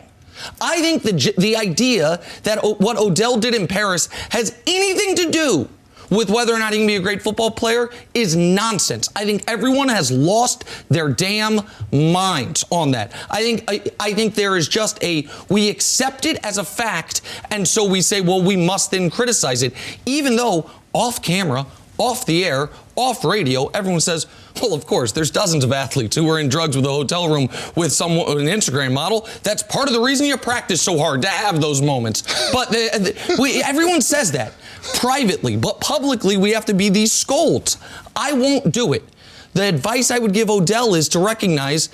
I think the idea that what Odell did in Paris has anything to do with whether or not he can be a great football player is nonsense. I think everyone has lost their damn minds on that. I think there is just we accept it as a fact, and so we say, well, we must then criticize it, even though off camera, off the air, off radio, everyone says, well, of course, there's dozens of athletes who are in drugs with a hotel room with someone, an Instagram model. That's part of the reason you practice so hard, to have those moments. But everyone says that privately, but publicly we have to be these scolds. I won't do it. The advice I would give Odell is to recognize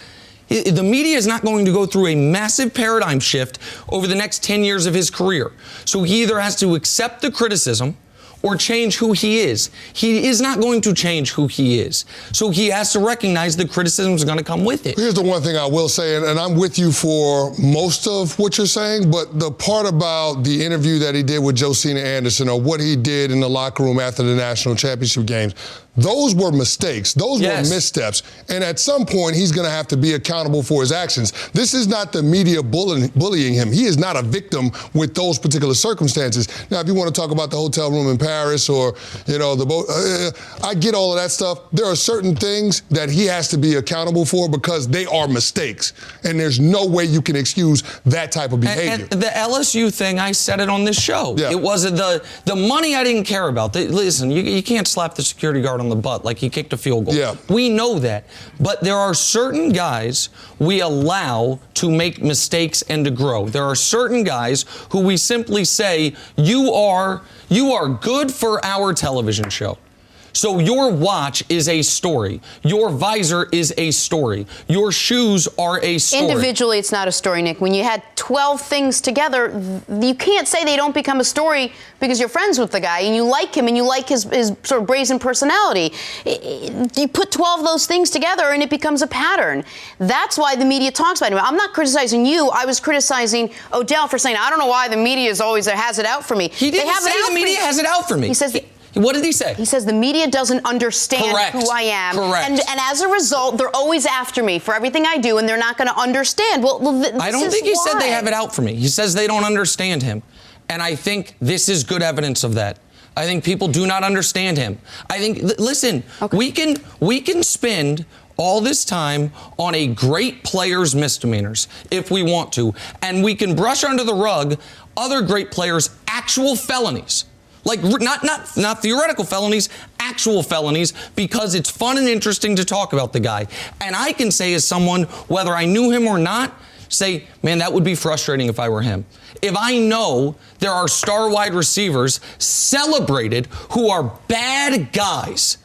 the media is not going to go through a massive paradigm shift over the next 10 years of his career. So he either has to accept the criticism or change who he is. He is not going to change who he is. So he has to recognize the criticism is going to come with it. Here's the one thing I will say, and I'm with you for most of what you're saying, but the part about the interview that he did with Josina Anderson, or what he did in the locker room after the national championship games, those were mistakes. Those were missteps. And at some point, he's going to have to be accountable for his actions. This is not the media bullying him. He is not a victim with those particular circumstances. Now, if you want to talk about the hotel room in Paris or, you know, the boat, I get all of that stuff. There are certain things that he has to be accountable for because they are mistakes. And there's no way you can excuse that type of behavior. And the LSU thing, I said it on this show. Yeah. It wasn't the money I didn't care about. Listen, you can't slap the security guard on the butt like he kicked a field goal. Yeah. We know that. But there are certain guys we allow to make mistakes and to grow. There are certain guys who we simply say, you are good for our television show. So your watch is a story. Your visor is a story. Your shoes are a story. Individually, it's not a story, Nick. When you had 12 things together, you can't say they don't become a story because you're friends with the guy and you like him and you like his sort of brazen personality. You put 12 of those things together and it becomes a pattern. That's why the media talks about him. I'm not criticizing you. I was criticizing Odell for saying, I don't know why the media is always has it out for me. He didn't say the media has it out for me. He says what did he say? He says the media doesn't understand Correct. who I am. Correct. And as a result, they're always after me for everything I do, and they're not going to understand. Well, I don't think he said they have it out for me. He says they don't understand him. And I think this is good evidence of that. I think people do not understand him. I think, listen, we can spend all this time on a great player's misdemeanors if we want to, and we can brush under the rug other great players' actual felonies. Like, not theoretical felonies, actual felonies, because it's fun and interesting to talk about the guy. And I can say, as someone, whether I knew him or not, say, man, that would be frustrating if I were him. If I know there are star wide receivers celebrated who are bad guys,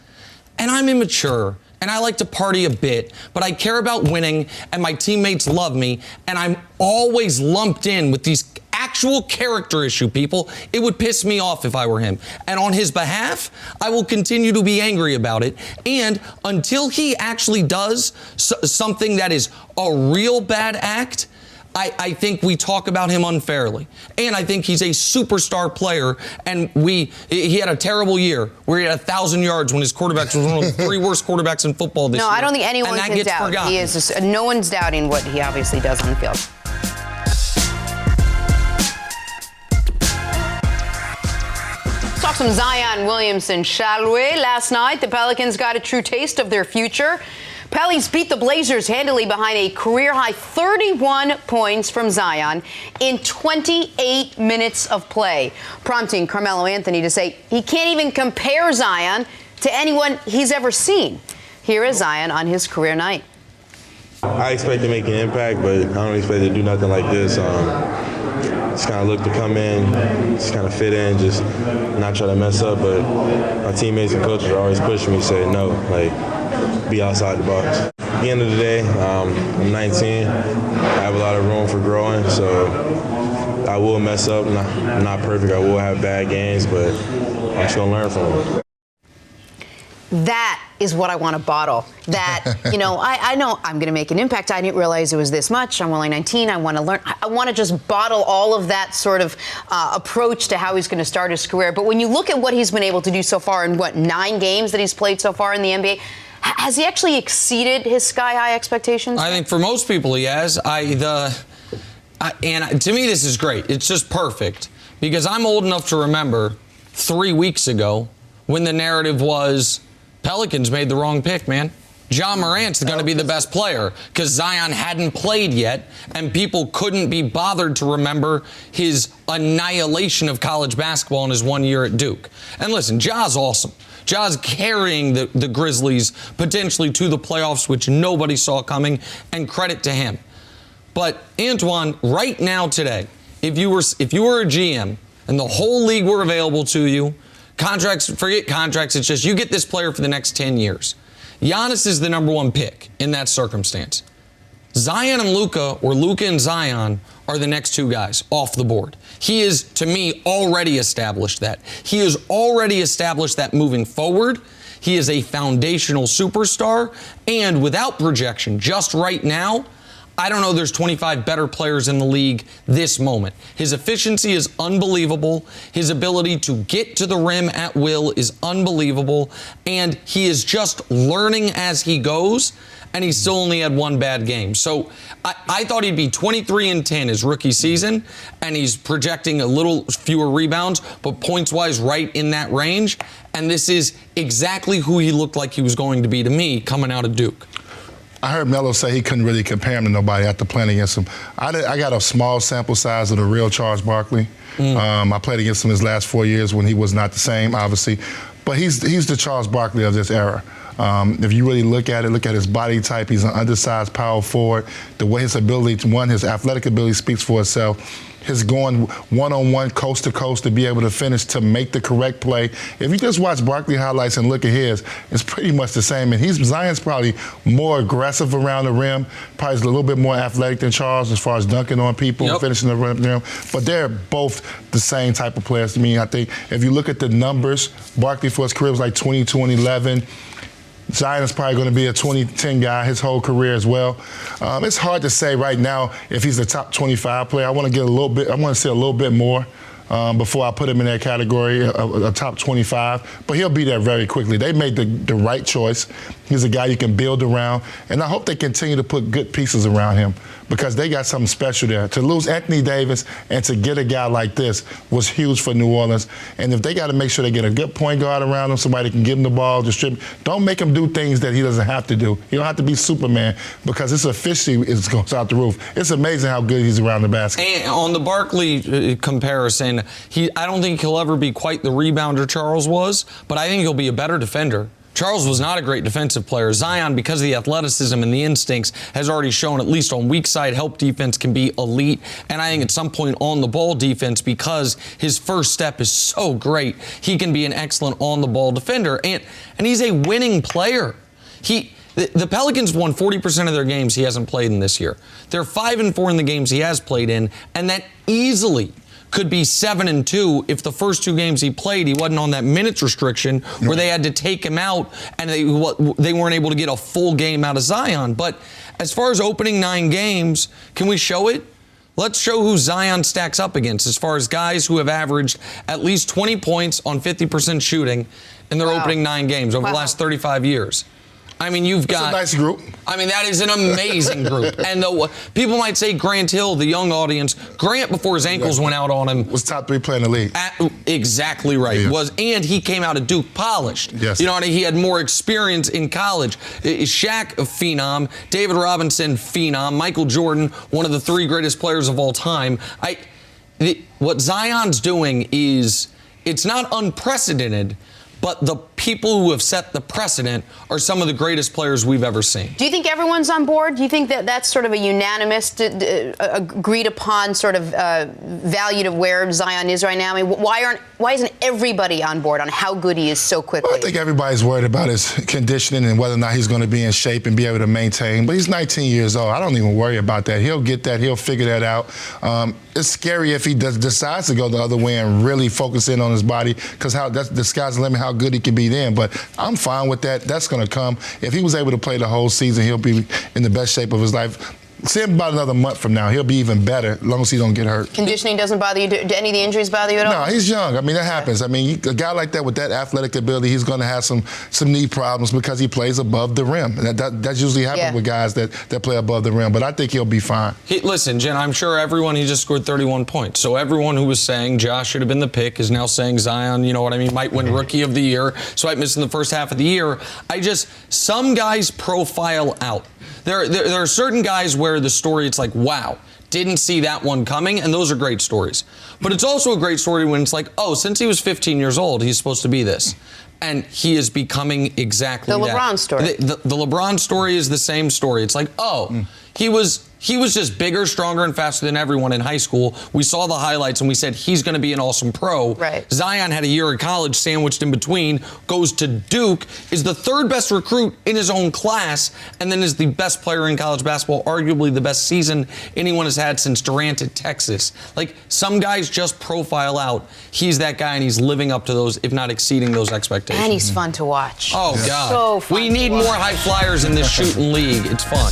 and I'm immature, and I like to party a bit, but I care about winning, and my teammates love me, and I'm always lumped in with these actual character issue people, it would piss me off if I were him. And on his behalf, I will continue to be angry about it. And until he actually does something that is a real bad act, I think we talk about him unfairly. And I think he's a superstar player. And he had a terrible year where he had 1,000 yards when his quarterback was one of the 3 worst quarterbacks in football this year. No, I don't think anyone can doubt. Forgotten. He is just, no one's doubting what he obviously does on the field. Talk some Zion Williamson, shall we? Last night, the Pelicans got a true taste of their future. Pellies beat the Blazers handily behind a career-high 31 points from Zion in 28 minutes of play, prompting Carmelo Anthony to say he can't even compare Zion to anyone he's ever seen. Here is Zion on his career night. I expect to make an impact, but I don't expect to do nothing like this. Just kind of look to come in, just kind of fit in, just not try to mess up. But my teammates and coaches are always pushing me, saying no, like be outside the box. At the end of the day, I'm 19. I have a lot of room for growing, so I will mess up. I'm not perfect. I will have bad games, but I'm just gonna learn from them. That is what I want to bottle. That, I know I'm going to make an impact. I didn't realize it was this much. I'm only 19. I want to learn. I want to just bottle all of that sort of approach to how he's going to start his career. But when you look at what he's been able to do so far in, 9 games that he's played so far in the NBA, has he actually exceeded his sky-high expectations? I think for most people he has. And to me, this is great. It's just perfect. Because I'm old enough to remember 3 weeks ago when the narrative was, Pelicans made the wrong pick, man. Ja Morant's going to be the best player because Zion hadn't played yet, and people couldn't be bothered to remember his annihilation of college basketball in his 1 year at Duke. And listen, Ja's awesome. Ja's carrying the Grizzlies potentially to the playoffs, which nobody saw coming, and credit to him. But Antoine, right now today, if you were a GM and the whole league were available to you, contracts, forget contracts, it's just you get this player for the next 10 years. Giannis is the number one pick in that circumstance. Zion and Luka, or Luka and Zion, are the next two guys off the board. He is, to me, already established that. He has already established that moving forward. He is a foundational superstar, and without projection, just right now, I don't know there's 25 better players in the league this moment. His efficiency is unbelievable. His ability to get to the rim at will is unbelievable. And he is just learning as he goes, and he still only had one bad game. So I thought he'd be 23-10 his rookie season, and he's projecting a little fewer rebounds, but points-wise right in that range. And this is exactly who he looked like he was going to be to me coming out of Duke. I heard Melo say he couldn't really compare him to nobody after playing against him. I got a small sample size of the real Charles Barkley. I played against him his last 4 years when he was not the same, obviously. But he's the Charles Barkley of this era. If you really look at his body type, he's an undersized power forward. The way his ability, his athletic ability speaks for itself. His going one-on-one, coast-to-coast to be able to finish, to make the correct play. If you just watch Barkley highlights and look at his, it's pretty much the same. And Zion's probably more aggressive around the rim, probably a little bit more athletic than Charles as far as dunking on people, finishing the rim. But they're both the same type of players to me. I think if you look at the numbers, Barkley for his career was like 22 and 11. Zion is probably going to be a 20-10 guy his whole career as well. It's hard to say right now if he's a top 25 player. I want to see a little bit more before I put him in that category, a top 25. But he'll be there very quickly. They made the right choice. He's a guy you can build around, and I hope they continue to put good pieces around him because they got something special there. To lose Anthony Davis and to get a guy like this was huge for New Orleans. And if they got to make sure they get a good point guard around him, somebody can give him the ball, distribute. Don't make him do things that he doesn't have to do. He don't have to be Superman because his efficiency goes out the roof. It's amazing how good he's around the basket. And on the Barkley comparison, I don't think he'll ever be quite the rebounder Charles was, but I think he'll be a better defender. Charles was not a great defensive player. Zion, because of the athleticism and the instincts, has already shown, at least on weak side, help defense can be elite. And I think at some point on the ball defense, because his first step is so great, he can be an excellent on the ball defender. And he's a winning player. The Pelicans won 40% of their games he hasn't played in this year. They're 5-4 in the games he has played in, and that easily could be 7-2 if the first two games he played, he wasn't on that minutes restriction where they had to take him out and they weren't able to get a full game out of Zion. But as far as opening 9 games, can we show it? Let's show who Zion stacks up against as far as guys who have averaged at least 20 points on 50% shooting in their opening 9 games over the last 35 years. I mean, you've got... That's a nice group. I mean, that is an amazing group. And people might say Grant Hill, the young audience, Grant, before his ankles went out on him... was top 3 player in the league. Exactly right. Yeah. And he came out of Duke polished. Yes. You know, he had more experience in college. Shaq, a phenom. David Robinson, phenom. Michael Jordan, one of the 3 greatest players of all time. What Zion's doing is, it's not unprecedented, but the people who have set the precedent are some of the greatest players we've ever seen. Do you think everyone's on board? Do you think that that's sort of a unanimous, agreed upon sort of value of where Zion is right now? I mean, why isn't everybody on board on how good he is so quickly? Well, I think everybody's worried about his conditioning and whether or not he's going to be in shape and be able to maintain. But he's 19 years old. I don't even worry about that. He'll get that. He'll figure that out. It's scary if he decides to go the other way and really focus in on his body because the sky's the limit how good he can be then. But I'm fine with that. That's going to come. If he was able to play the whole season, he'll be in the best shape of his life. See him about another month from now. He'll be even better as long as he don't get hurt. Conditioning doesn't bother you? Do any of the injuries bother you at all? No, he's young. I mean, that happens. I mean, a guy like that with that athletic ability, he's going to have some knee problems because he plays above the rim. And that usually happens with guys that play above the rim. But I think he'll be fine. Listen, Jen, I'm sure he just scored 31 points. So everyone who was saying Josh should have been the pick is now saying Zion, you know what I mean, might win Rookie of the Year. So might miss in the first half of the year. Some guys profile out. There are certain guys where the story, it's like, wow, didn't see that one coming, and those are great stories. But it's also a great story when it's like, oh, since he was 15 years old, he's supposed to be this. And he is becoming exactly that. The LeBron story. The LeBron story is the same story. It's like, he was just bigger, stronger, and faster than everyone in high school. We saw the highlights, and we said he's going to be an awesome pro. Right. Zion had a year of college sandwiched in between, goes to Duke, is the third best recruit in his own class, and then is the best player in college basketball, arguably the best season anyone has had since Durant at Texas. Like, some guys just profile out. He's that guy, and he's living up to those, if not exceeding those expectations. And he's fun to watch. Oh, God. So fun We need more high flyers in this shooting league. It's fun.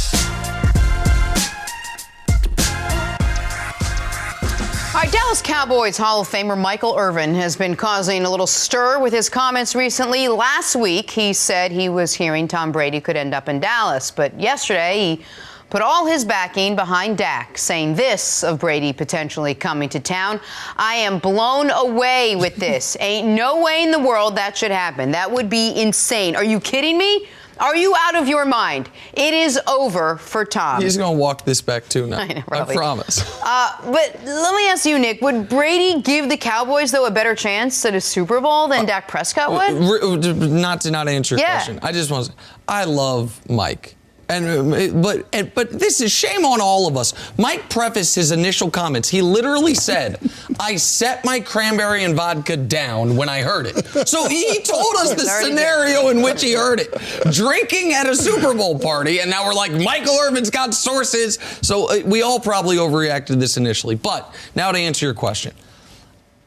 All right, Dallas Cowboys Hall of Famer Michael Irvin has been causing a little stir with his comments recently. Last week, he said he was hearing Tom Brady could end up in Dallas. But yesterday, he put all his backing behind Dak, saying this of Brady potentially coming to town: "I am blown away with this. Ain't no way in the world that should happen. That would be insane. Are you kidding me? Are you out of your mind? It is over for Tom." He's going to walk this back too now. I promise. But let me ask you, Nick, would Brady give the Cowboys, though, a better chance at a Super Bowl than Dak Prescott would? Not to not answer your question. I just want to say, I love Mike. But this is shame on all of us. Mike prefaced his initial comments. He literally said, "I set my cranberry and vodka down when I heard it." So he told us the scenario in which he heard it. Drinking at a Super Bowl party, and now we're like, Michael Irvin's got sources. So we all probably overreacted to this initially. But now to answer your question,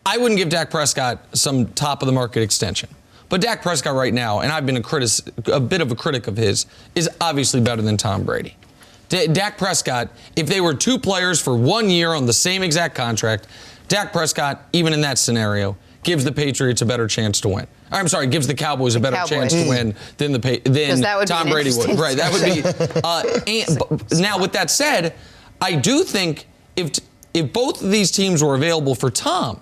I wouldn't give Dak Prescott some top-of-the-market extension. But Dak Prescott right now, and I've been a bit of a critic of his, is obviously better than Tom Brady. Dak Prescott, if they were two players for 1 year on the same exact contract, Dak Prescott, even in that scenario, gives the Patriots a better chance to win. I'm sorry, gives the Cowboys a better chance to win than Tom Brady would. Right, that would be. Now, with that said, I do think if both of these teams were available for Tom,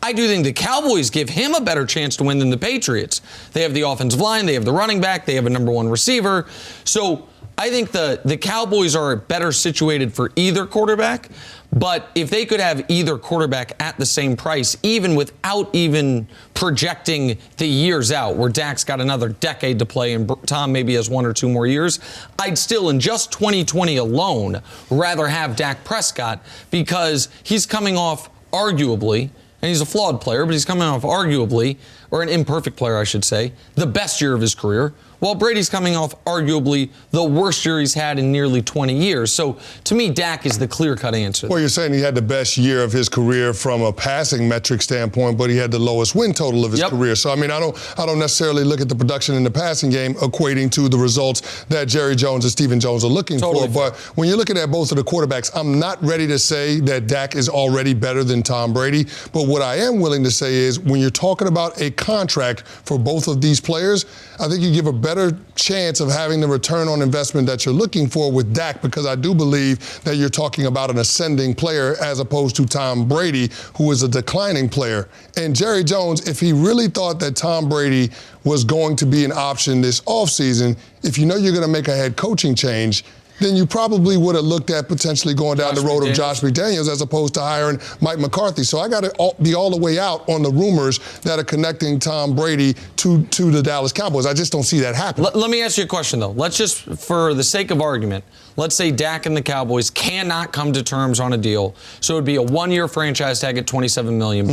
I do think the Cowboys give him a better chance to win than the Patriots. They have the offensive line, they have the running back, they have a number one receiver. So I think the Cowboys are better situated for either quarterback. But if they could have either quarterback at the same price, even without even projecting the years out, where Dak's got another decade to play and Tom maybe has 1 or 2 more years, I'd still, in just 2020 alone, rather have Dak Prescott, because he's coming off arguably, and he's a flawed player, but he's coming off arguably, or an imperfect player, I should say, the best year of his career, while Brady's coming off arguably the worst year he's had in nearly 20 years. So to me, Dak is the clear-cut answer. Well, you're saying he had the best year of his career from a passing metric standpoint, but he had the lowest win total of his career. So I mean, I don't necessarily look at the production in the passing game equating to the results that Jerry Jones and Stephen Jones are looking for. But when you're looking at both of the quarterbacks, I'm not ready to say that Dak is already better than Tom Brady. But what I am willing to say is, when you're talking about a contract for both of these players, I think you give a better chance of having the return on investment that you're looking for with Dak, because I do believe that you're talking about an ascending player as opposed to Tom Brady, who is a declining player. And Jerry Jones, if he really thought that Tom Brady was going to be an option this offseason, if you know you're going to make a head coaching change, then you probably would have looked at potentially going down the road of Josh McDaniels as opposed to hiring Mike McCarthy. So I got to be all the way out on the rumors that are connecting Tom Brady to the Dallas Cowboys. I just don't see that happening. Let me ask you a question, though. Let's just, for the sake of argument, let's say Dak and the Cowboys cannot come to terms on a deal. So it would be a 1-year franchise tag at $27 million.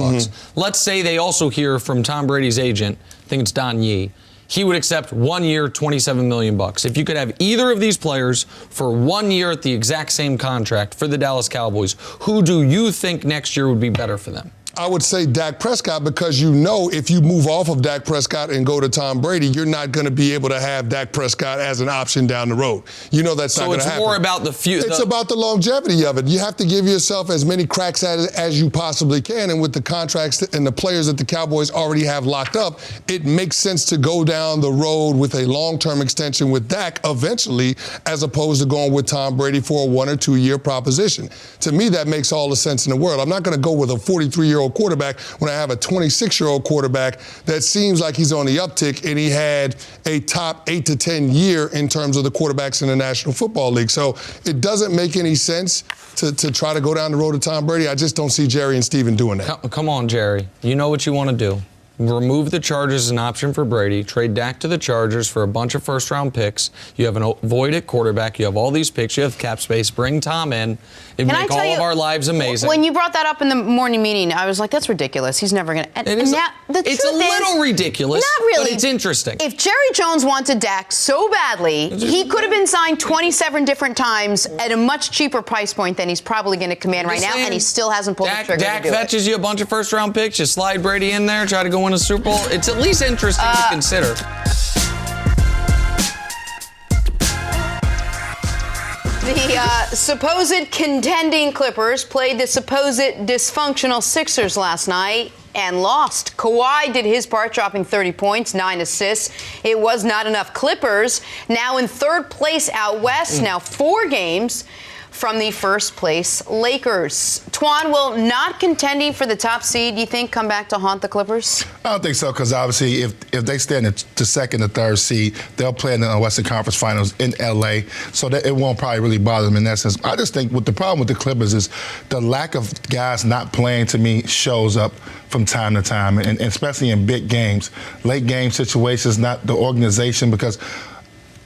Let's say they also hear from Tom Brady's agent, I think it's Don Yee, he would accept 1 year, $27 million. If you could have either of these players for 1 year at the exact same contract for the Dallas Cowboys, who do you think next year would be better for them? I would say Dak Prescott, because you know if you move off of Dak Prescott and go to Tom Brady, you're not going to be able to have Dak Prescott as an option down the road. You know that's not going to happen. So it's more about the future. It's about the longevity of it. You have to give yourself as many cracks at it as you possibly can, and with the contracts and the players that the Cowboys already have locked up, it makes sense to go down the road with a long-term extension with Dak eventually, as opposed to going with Tom Brady for a 1 or 2 year proposition. To me, that makes all the sense in the world. I'm not going to go with a 43-year-old quarterback when I have a 26-year-old quarterback that seems like he's on the uptick, and he had a top 8 to 10 year in terms of the quarterbacks in the National Football League. So it doesn't make any sense to try to go down the road of Tom Brady. I just don't see Jerry and Steven doing that. Come on, Jerry. You know what you want to do. Remove the Chargers as an option for Brady. Trade Dak to the Chargers for a bunch of first-round picks. You have an void at quarterback. You have all these picks. You have cap space. Bring Tom in. It'd make all of our lives amazing. When you brought that up in the morning meeting, I was like, that's ridiculous. He's never going to. It's a little ridiculous, not really, but it's interesting. If Jerry Jones wanted Dak so badly, he could have been signed 27 different times at a much cheaper price point than he's probably going to command right now, and he still hasn't pulled the trigger Dak to do fetches you a bunch of first-round picks. You slide Brady in there, try to go win a Super Bowl. It's at least interesting to consider. The supposed contending Clippers played the supposed dysfunctional Sixers last night and lost. Kawhi did his part, dropping 30 points, 9 assists. It was not enough. Clippers now in third place out west, now 4 games from the first place Lakers. Twan, will not contending for the top seed, you think, come back to haunt the Clippers? I don't think so, because obviously if they stand the second or third seed, they'll play in the Western Conference Finals in L.A., so that it won't probably really bother them in that sense. I just think what the problem with the Clippers is the lack of guys not playing, to me, shows up from time to time, and especially in big games. Late game situations, not the organization, because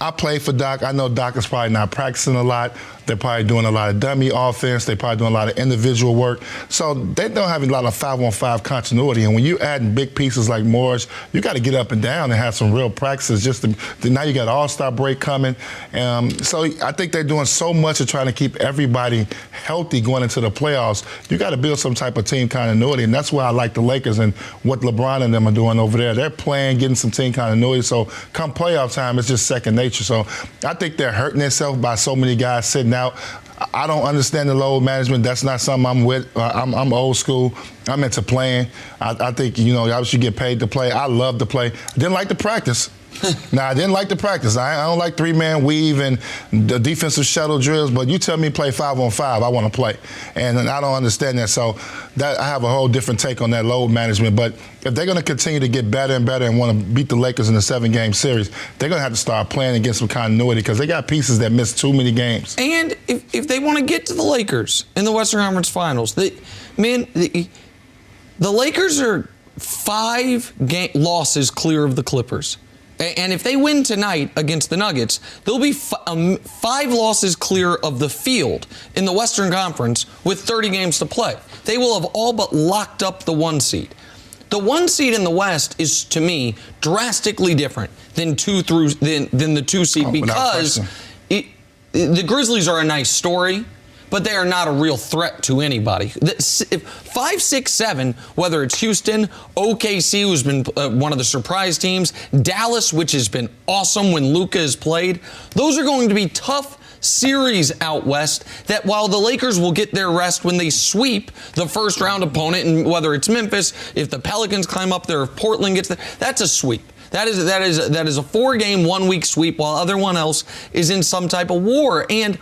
I play for Doc. I know Doc is probably not practicing a lot. They're probably doing a lot of dummy offense. They're probably doing a lot of individual work. So they don't have a lot of 5-on-5 continuity. And when you add big pieces like Morris, you got to get up and down and have some real practices. Now you got an all-star break coming. So I think they're doing so much of trying to keep everybody healthy going into the playoffs. You got to build some type of team continuity. And that's why I like the Lakers and what LeBron and them are doing over there. They're playing, getting some team continuity. So come playoff time, it's just second nature. So I think they're hurting themselves by so many guys sitting out. I don't understand the load management. That's not something I'm with. I'm old school. I'm into playing. I think, obviously you get paid to play. I love to play. I didn't like to practice. I didn't like to practice. I don't like 3-man weave and the defensive shuttle drills, but you tell me play 5-on-5, I want to play. And I don't understand that. So I have a whole different take on that load management. But if they're going to continue to get better and better and want to beat the Lakers in the 7-game series, they're going to have to start playing against some continuity, because they got pieces that miss too many games. And if they want to get to the Lakers in the Western Conference Finals, the Lakers are 5 losses clear of the Clippers. And if they win tonight against the Nuggets, they'll be 5 losses clear of the field in the Western Conference with 30 games to play. They will have all but locked up the 1 seed. The 1 seed in the West is, to me, drastically different than the 2 seed, because the Grizzlies are a nice story, but they are not a real threat to anybody. 5, 6, 7, whether it's Houston, OKC, who's been one of the surprise teams, Dallas, which has been awesome when Luka has played, those are going to be tough series out west, that while the Lakers will get their rest when they sweep the first round opponent, and whether it's Memphis, if the Pelicans climb up there, if Portland gets there, that's a sweep. That is a 4-game, 1-week sweep, while everyone else is in some type of war. And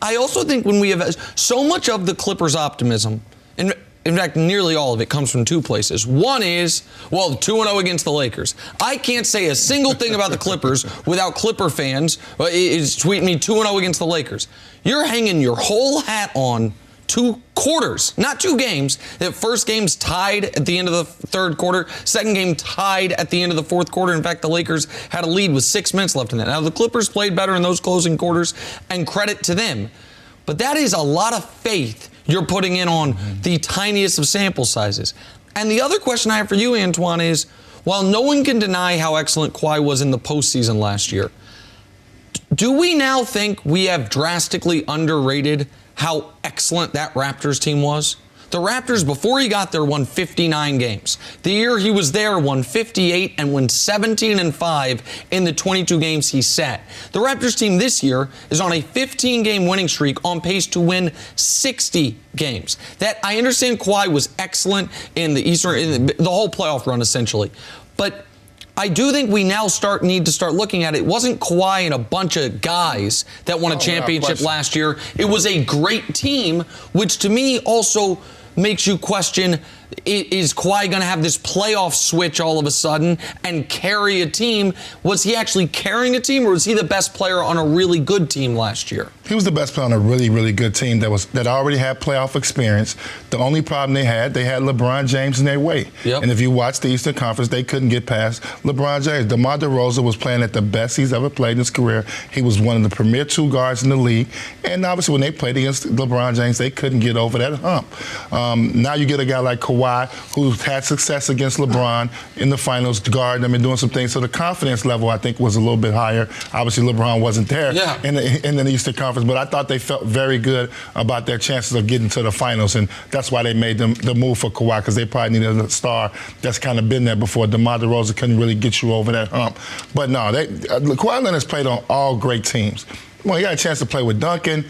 I also think when we have so much of the Clippers' optimism, in fact, nearly all of it comes from 2 places. One is, 2-0 against the Lakers. I can't say a single thing about the Clippers without Clipper fans tweeting me 2-0 against the Lakers. You're hanging your whole hat on 2 quarters, not 2 games. The first game's tied at the end of the third quarter. Second game tied at the end of the fourth quarter. In fact, the Lakers had a lead with 6 minutes left in that. Now, the Clippers played better in those closing quarters, and credit to them. But that is a lot of faith you're putting in on the tiniest of sample sizes. And the other question I have for you, Antoine, is, while no one can deny how excellent Kawhi was in the postseason last year, do we now think we have drastically underrated how excellent that Raptors team was? The Raptors, before he got there, won 59 games. The year he was there, won 58 and won 17-5 in the 22 games he set. The Raptors team this year is on a 15-game winning streak, on pace to win 60 games. That, I understand Kawhi was excellent in the whole playoff run, essentially. But I do think we now need to start looking at it. It wasn't Kawhi and a bunch of guys that won a championship last year. It was a great team, which to me also makes you question, is Kawhi going to have this playoff switch all of a sudden and carry a team? Was he actually carrying a team, or was he the best player on a really good team last year? He was the best player on a really, really good team that already had playoff experience. The only problem they had LeBron James in their way. Yep. And if you watch the Eastern Conference, they couldn't get past LeBron James. DeMar DeRozan was playing at the best he's ever played in his career. He was one of the premier two guards in the league. And obviously when they played against LeBron James, they couldn't get over that hump. Now you get a guy like Kawhi, who's had success against LeBron in the finals, guarding him and doing some things. So the confidence level, I think, was a little bit higher. Obviously, LeBron wasn't there in the Eastern Conference, but I thought they felt very good about their chances of getting to the finals, and that's why they made the move for Kawhi, because they probably needed a star that's kind of been there before. DeMar DeRozan couldn't really get you over that hump. But no, Kawhi Leonard's played on all great teams. Well, he got a chance to play with Duncan,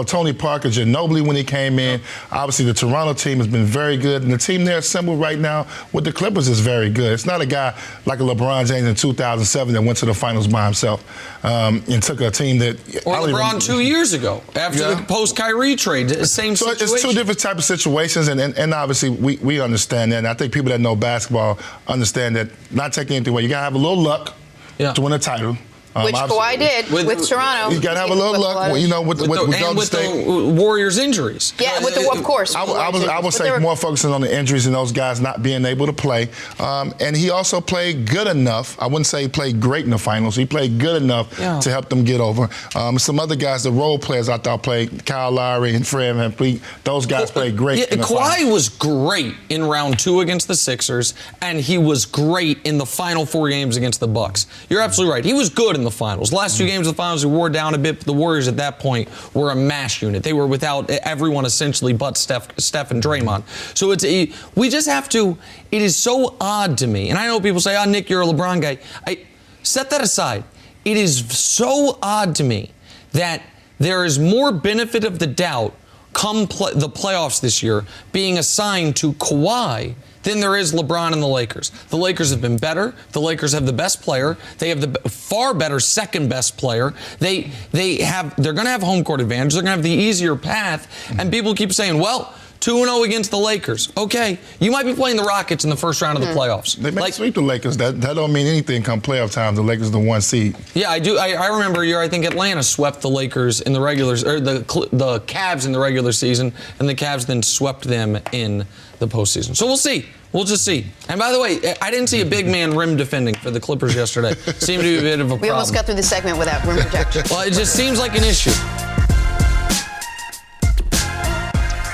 Tony Parker, Ginobili when he came in. Obviously, the Toronto team has been very good, and the team they're assembled right now with the Clippers is very good. It's not a guy like a LeBron James in 2007 that went to the finals by himself and took a team that... Or LeBron 2 years ago, after the post-Kyrie trade, same situation. It's two different types of situations, and obviously we understand that, and I think people that know basketball understand that, not taking anything away. You got to have a little luck to win a title. Which Kawhi did with Toronto. You got to have a little luck, with Golden State. The Warriors' injuries. Yeah, of course. I would say more focusing on the injuries and those guys not being able to play. And he also played good enough. I wouldn't say he played great in the finals. He played good enough to help them get over. Some other guys, the role players I thought played, Kyle Lowry and Fred VanVleet, those guys played great in the finals. Kawhi was great in round 2 against the Sixers, and he was great in the final 4 games against the Bucks. You're absolutely right. He was good in the finals. Last 2 games of the finals, he wore down a bit, but the Warriors at that point were a mash unit. They were without everyone essentially but Steph and Draymond. So we just have to, it is so odd to me, and I know people say, Nick, you're a LeBron guy. Set that aside. It is so odd to me that there is more benefit of the doubt come the playoffs this year being assigned to Kawhi than there is LeBron and the Lakers. The Lakers have been better. The Lakers have the best player. They have the far better second best player. They're going to have home court advantage. They're going to have the easier path. And people keep saying, well, 2-0 against the Lakers. Okay, you might be playing the Rockets in the first round of the playoffs. They may sweep the Lakers. That don't mean anything come playoff time. The Lakers are the 1 seed. Yeah, I do. I remember a year, I think Atlanta swept the Lakers in the the Cavs in the regular season, and the Cavs then swept them in the postseason. So we'll see. We'll just see. And by the way, I didn't see a big man rim defending for the Clippers yesterday. Seemed to be a bit of a problem. We almost got through the segment without rim protection. Well, it just seems like an issue.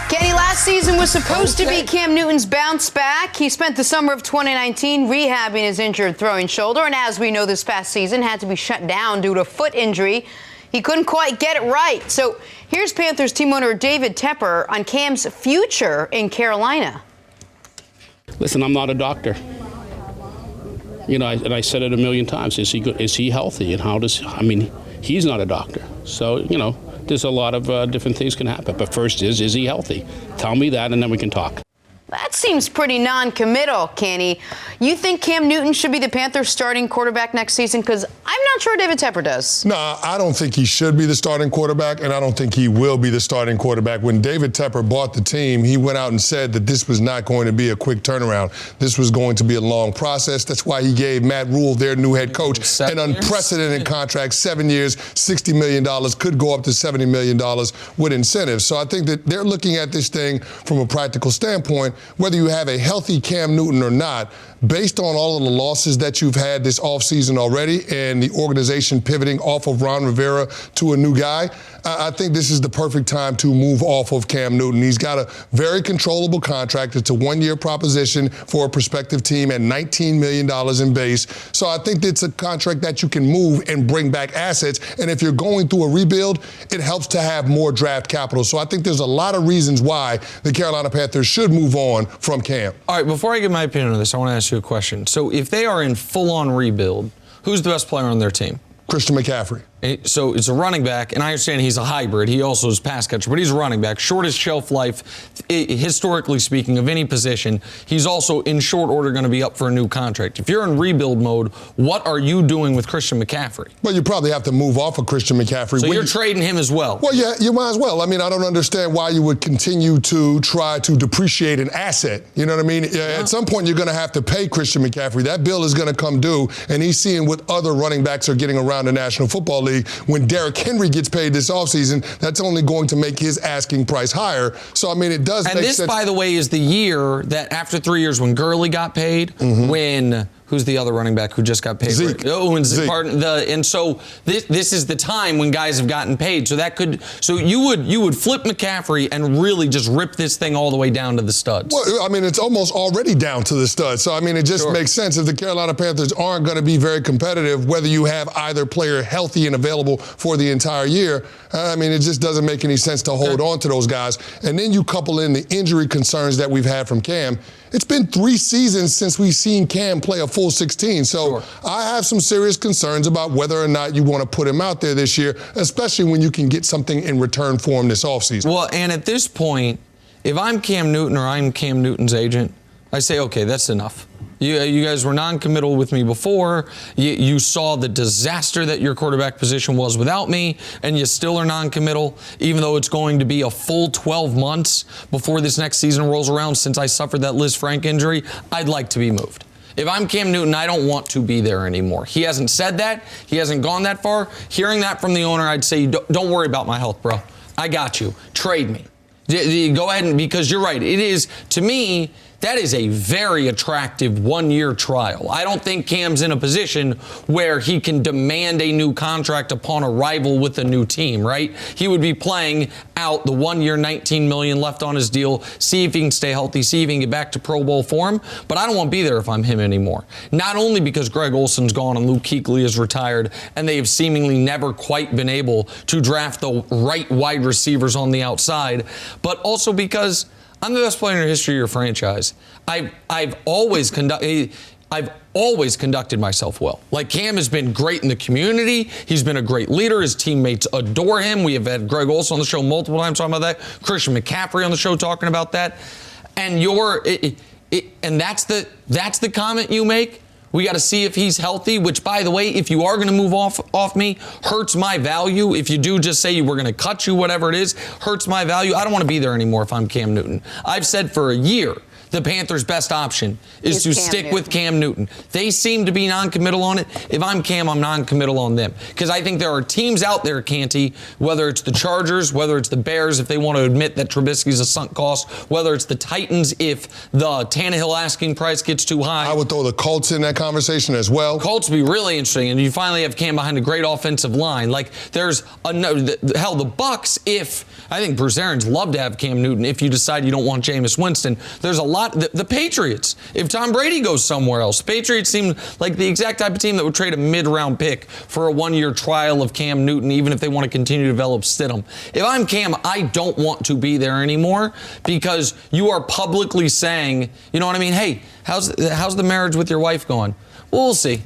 Kenny, last season was supposed to be Cam Newton's bounce back. He spent the summer of 2019 rehabbing his injured throwing shoulder, and as we know, this past season had to be shut down due to foot injury. He couldn't quite get it right. So here's Panthers team owner David Tepper on Cam's future in Carolina. Listen, I'm not a doctor. And I said it a million times. Is he good? Is he healthy? And he's not a doctor. So, there's a lot of different things can happen. But first is he healthy? Tell me that, and then we can talk. That seems pretty non-committal, Kenny. You think Cam Newton should be the Panthers' starting quarterback next season? Because I'm not sure David Tepper does. No, I don't think he should be the starting quarterback, and I don't think he will be the starting quarterback. When David Tepper bought the team, he went out and said that this was not going to be a quick turnaround. This was going to be a long process. That's why he gave Matt Rule, their new head coach, an unprecedented contract, 7 years, $60 million, could go up to $70 million with incentives. So I think that they're looking at this thing from a practical standpoint. whether you have a healthy Cam Newton or not, based on all of the losses that you've had this offseason already and the organization pivoting off of Ron Rivera to a new guy, I think this is the perfect time to move off of Cam Newton. He's got a very controllable contract. It's a one-year proposition for a prospective team at $19 million in base. So I think it's a contract that you can move and bring back assets. And if you're going through a rebuild, it helps to have more draft capital. So I think there's a lot of reasons why the Carolina Panthers should move on from Cam. All right, before I give my opinion on this, I want to ask you a question. So if they are in full-on rebuild, who's the best player on their team? Christian McCaffrey. So it's a running back, and I understand he's a hybrid. He also is pass catcher, but he's a running back. Shortest shelf life, historically speaking, of any position. He's also, in short order, going to be up for a new contract. If you're in rebuild mode, what are you doing with Christian McCaffrey? Well, you probably have to move off of Christian McCaffrey. So you're trading him as well? Well, yeah, you might as well. I mean, I don't understand why you would continue to try to depreciate an asset. You know what I mean? Yeah. At some point, you're going to have to pay Christian McCaffrey. That bill is going to come due, and he's seeing what other running backs are getting around the National Football League. When Derrick Henry gets paid this offseason, that's only going to make his asking price higher. So, I mean, it does make sense. And this, by the way, is the year that after 3 years when Gurley got paid, when... Who's the other running back who just got paid? Zeke. Oh, and Zeke. And so this is the time when guys have gotten paid. So you would flip McCaffrey and really just rip this thing all the way down to the studs. Well, I mean, it's almost already down to the studs. So, I mean, it just makes sense if the Carolina Panthers aren't going to be very competitive, whether you have either player healthy and available for the entire year. I mean, it just doesn't make any sense to hold on to those guys. And then you couple in the injury concerns that we've had from Cam. It's been 3 seasons since we've seen Cam play a full 16. So I have some serious concerns about whether or not you want to put him out there this year, especially when you can get something in return for him this offseason. Well, and at this point, if I'm Cam Newton or I'm Cam Newton's agent, I say, okay, that's enough. You guys were non-committal with me before. You saw the disaster that your quarterback position was without me, and you still are non-committal, even though it's going to be a full 12 months before this next season rolls around since I suffered that Liz Frank injury. I'd like to be moved. If I'm Cam Newton, I don't want to be there anymore. He hasn't said that. He hasn't gone that far. Hearing that from the owner, I'd say, don't worry about my health, bro. I got you. Trade me. Go ahead, and because you're right. It is, to me, that is a very attractive one-year trial. I don't think Cam's in a position where he can demand a new contract upon arrival with a new team, right? He would be playing out the 1 year, $19 million left on his deal, see if he can stay healthy, see if he can get back to Pro Bowl form. But I don't want to be there if I'm him anymore. Not only because Greg Olson's gone and Luke Kuechly is retired, and they have seemingly never quite been able to draft the right wide receivers on the outside, but also because I'm the best player in the history of your franchise. I've always conducted myself well. Like, Cam has been great in the community. He's been a great leader. His teammates adore him. We have had Greg Olson on the show multiple times talking about that. Christian McCaffrey on the show talking about that. And that's the comment you make. We got to see if he's healthy, which, by the way, if you are going to move off me, hurts my value. If you do just say we're going to cut you, whatever it is, hurts my value. I don't want to be there anymore if I'm Cam Newton. I've said for a year the Panthers' best option is to stick with Cam Newton. They seem to be non-committal on it. If I'm Cam, I'm non-committal on them. Because I think there are teams out there, Canty, whether it's the Chargers, whether it's the Bears, if they want to admit that Trubisky's a sunk cost, whether it's the Titans, if the Tannehill asking price gets too high. I would throw the Colts in that conversation as well. Colts would be really interesting, and you finally have Cam behind a great offensive line. Like, there's the Bucs, if I think Bruce Arians love to have Cam Newton if you decide you don't want Jameis Winston. There's a lot. The Patriots, if Tom Brady goes somewhere else, Patriots seem like the exact type of team that would trade a mid-round pick for a one-year trial of Cam Newton, even if they want to continue to develop Stidham. If I'm Cam, I don't want to be there anymore because you are publicly saying, you know what I mean? Hey, how's the marriage with your wife going? Well, we'll see.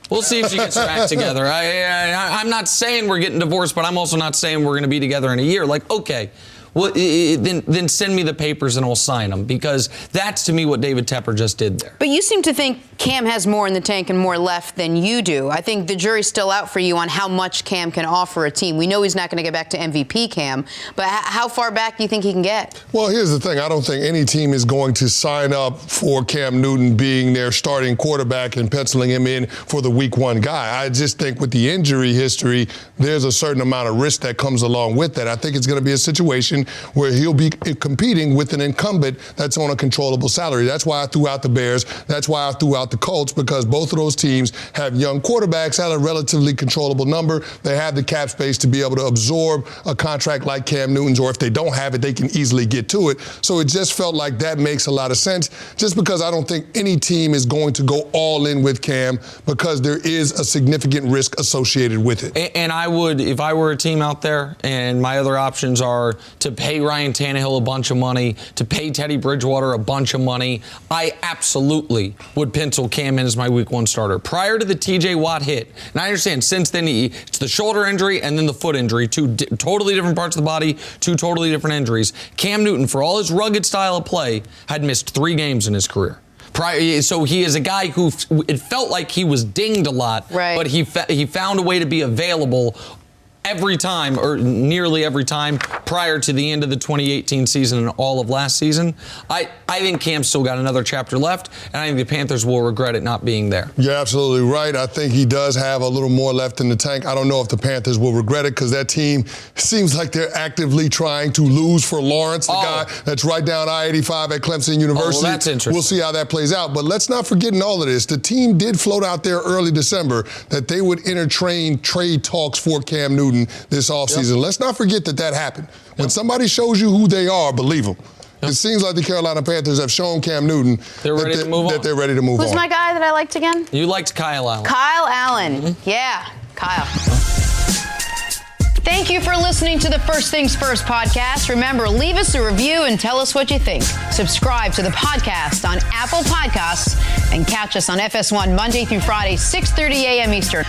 We'll see if she gets her act together. I'm not saying we're getting divorced, but I'm also not saying we're going to be together in a year. Like, okay. Well, then send me the papers and I'll sign them, because that's, to me, what David Tepper just did there. But you seem to think Cam has more in the tank and more left than you do. I think the jury's still out for you on how much Cam can offer a team. We know he's not going to get back to MVP Cam, but how far back do you think he can get? Well, here's the thing. I don't think any team is going to sign up for Cam Newton being their starting quarterback and penciling him in for the week one guy. I just think with the injury history, there's a certain amount of risk that comes along with that. I think it's going to be a situation where he'll be competing with an incumbent that's on a controllable salary. That's why I threw out the Bears. That's why I threw out the Colts, because both of those teams have young quarterbacks at a relatively controllable number. They have the cap space to be able to absorb a contract like Cam Newton's, or if they don't have it, they can easily get to it. So it just felt like that makes a lot of sense, just because I don't think any team is going to go all in with Cam, because there is a significant risk associated with it. And I would, if I were a team out there, and my other options are to pay Ryan Tannehill a bunch of money, to pay Teddy Bridgewater a bunch of money, I absolutely would pencil Cam in as my week one starter. Prior to the TJ Watt hit, and I understand since then it's the shoulder injury and then the foot injury, two totally different parts of the body, two totally different injuries. Cam Newton, for all his rugged style of play, had missed 3 games in his career. So he is a guy who it felt like he was dinged a lot, right, but he found a way to be available every time, or nearly every time, prior to the end of the 2018 season and all of last season. I think Cam's still got another chapter left, and I think the Panthers will regret it not being there. You're absolutely right. I think he does have a little more left in the tank. I don't know if the Panthers will regret it, because that team seems like they're actively trying to lose for Lawrence, the guy that's right down I-85 at Clemson University. Well, that's interesting. We'll see how that plays out. But let's not forget in all of this, the team did float out there early December that they would entertain trade talks for Cam Newton this offseason. Yep. Let's not forget that happened. When somebody shows you who they are, believe them. Yep. It seems like the Carolina Panthers have shown Cam Newton that they're ready to move on. Who's my guy that I liked again? You liked Kyle Allen. Kyle Allen. Mm-hmm. Yeah, Kyle. Thank you for listening to the First Things First podcast. Remember, leave us a review and tell us what you think. Subscribe to the podcast on Apple Podcasts and catch us on FS1 Monday through Friday, 6:30 a.m. Eastern.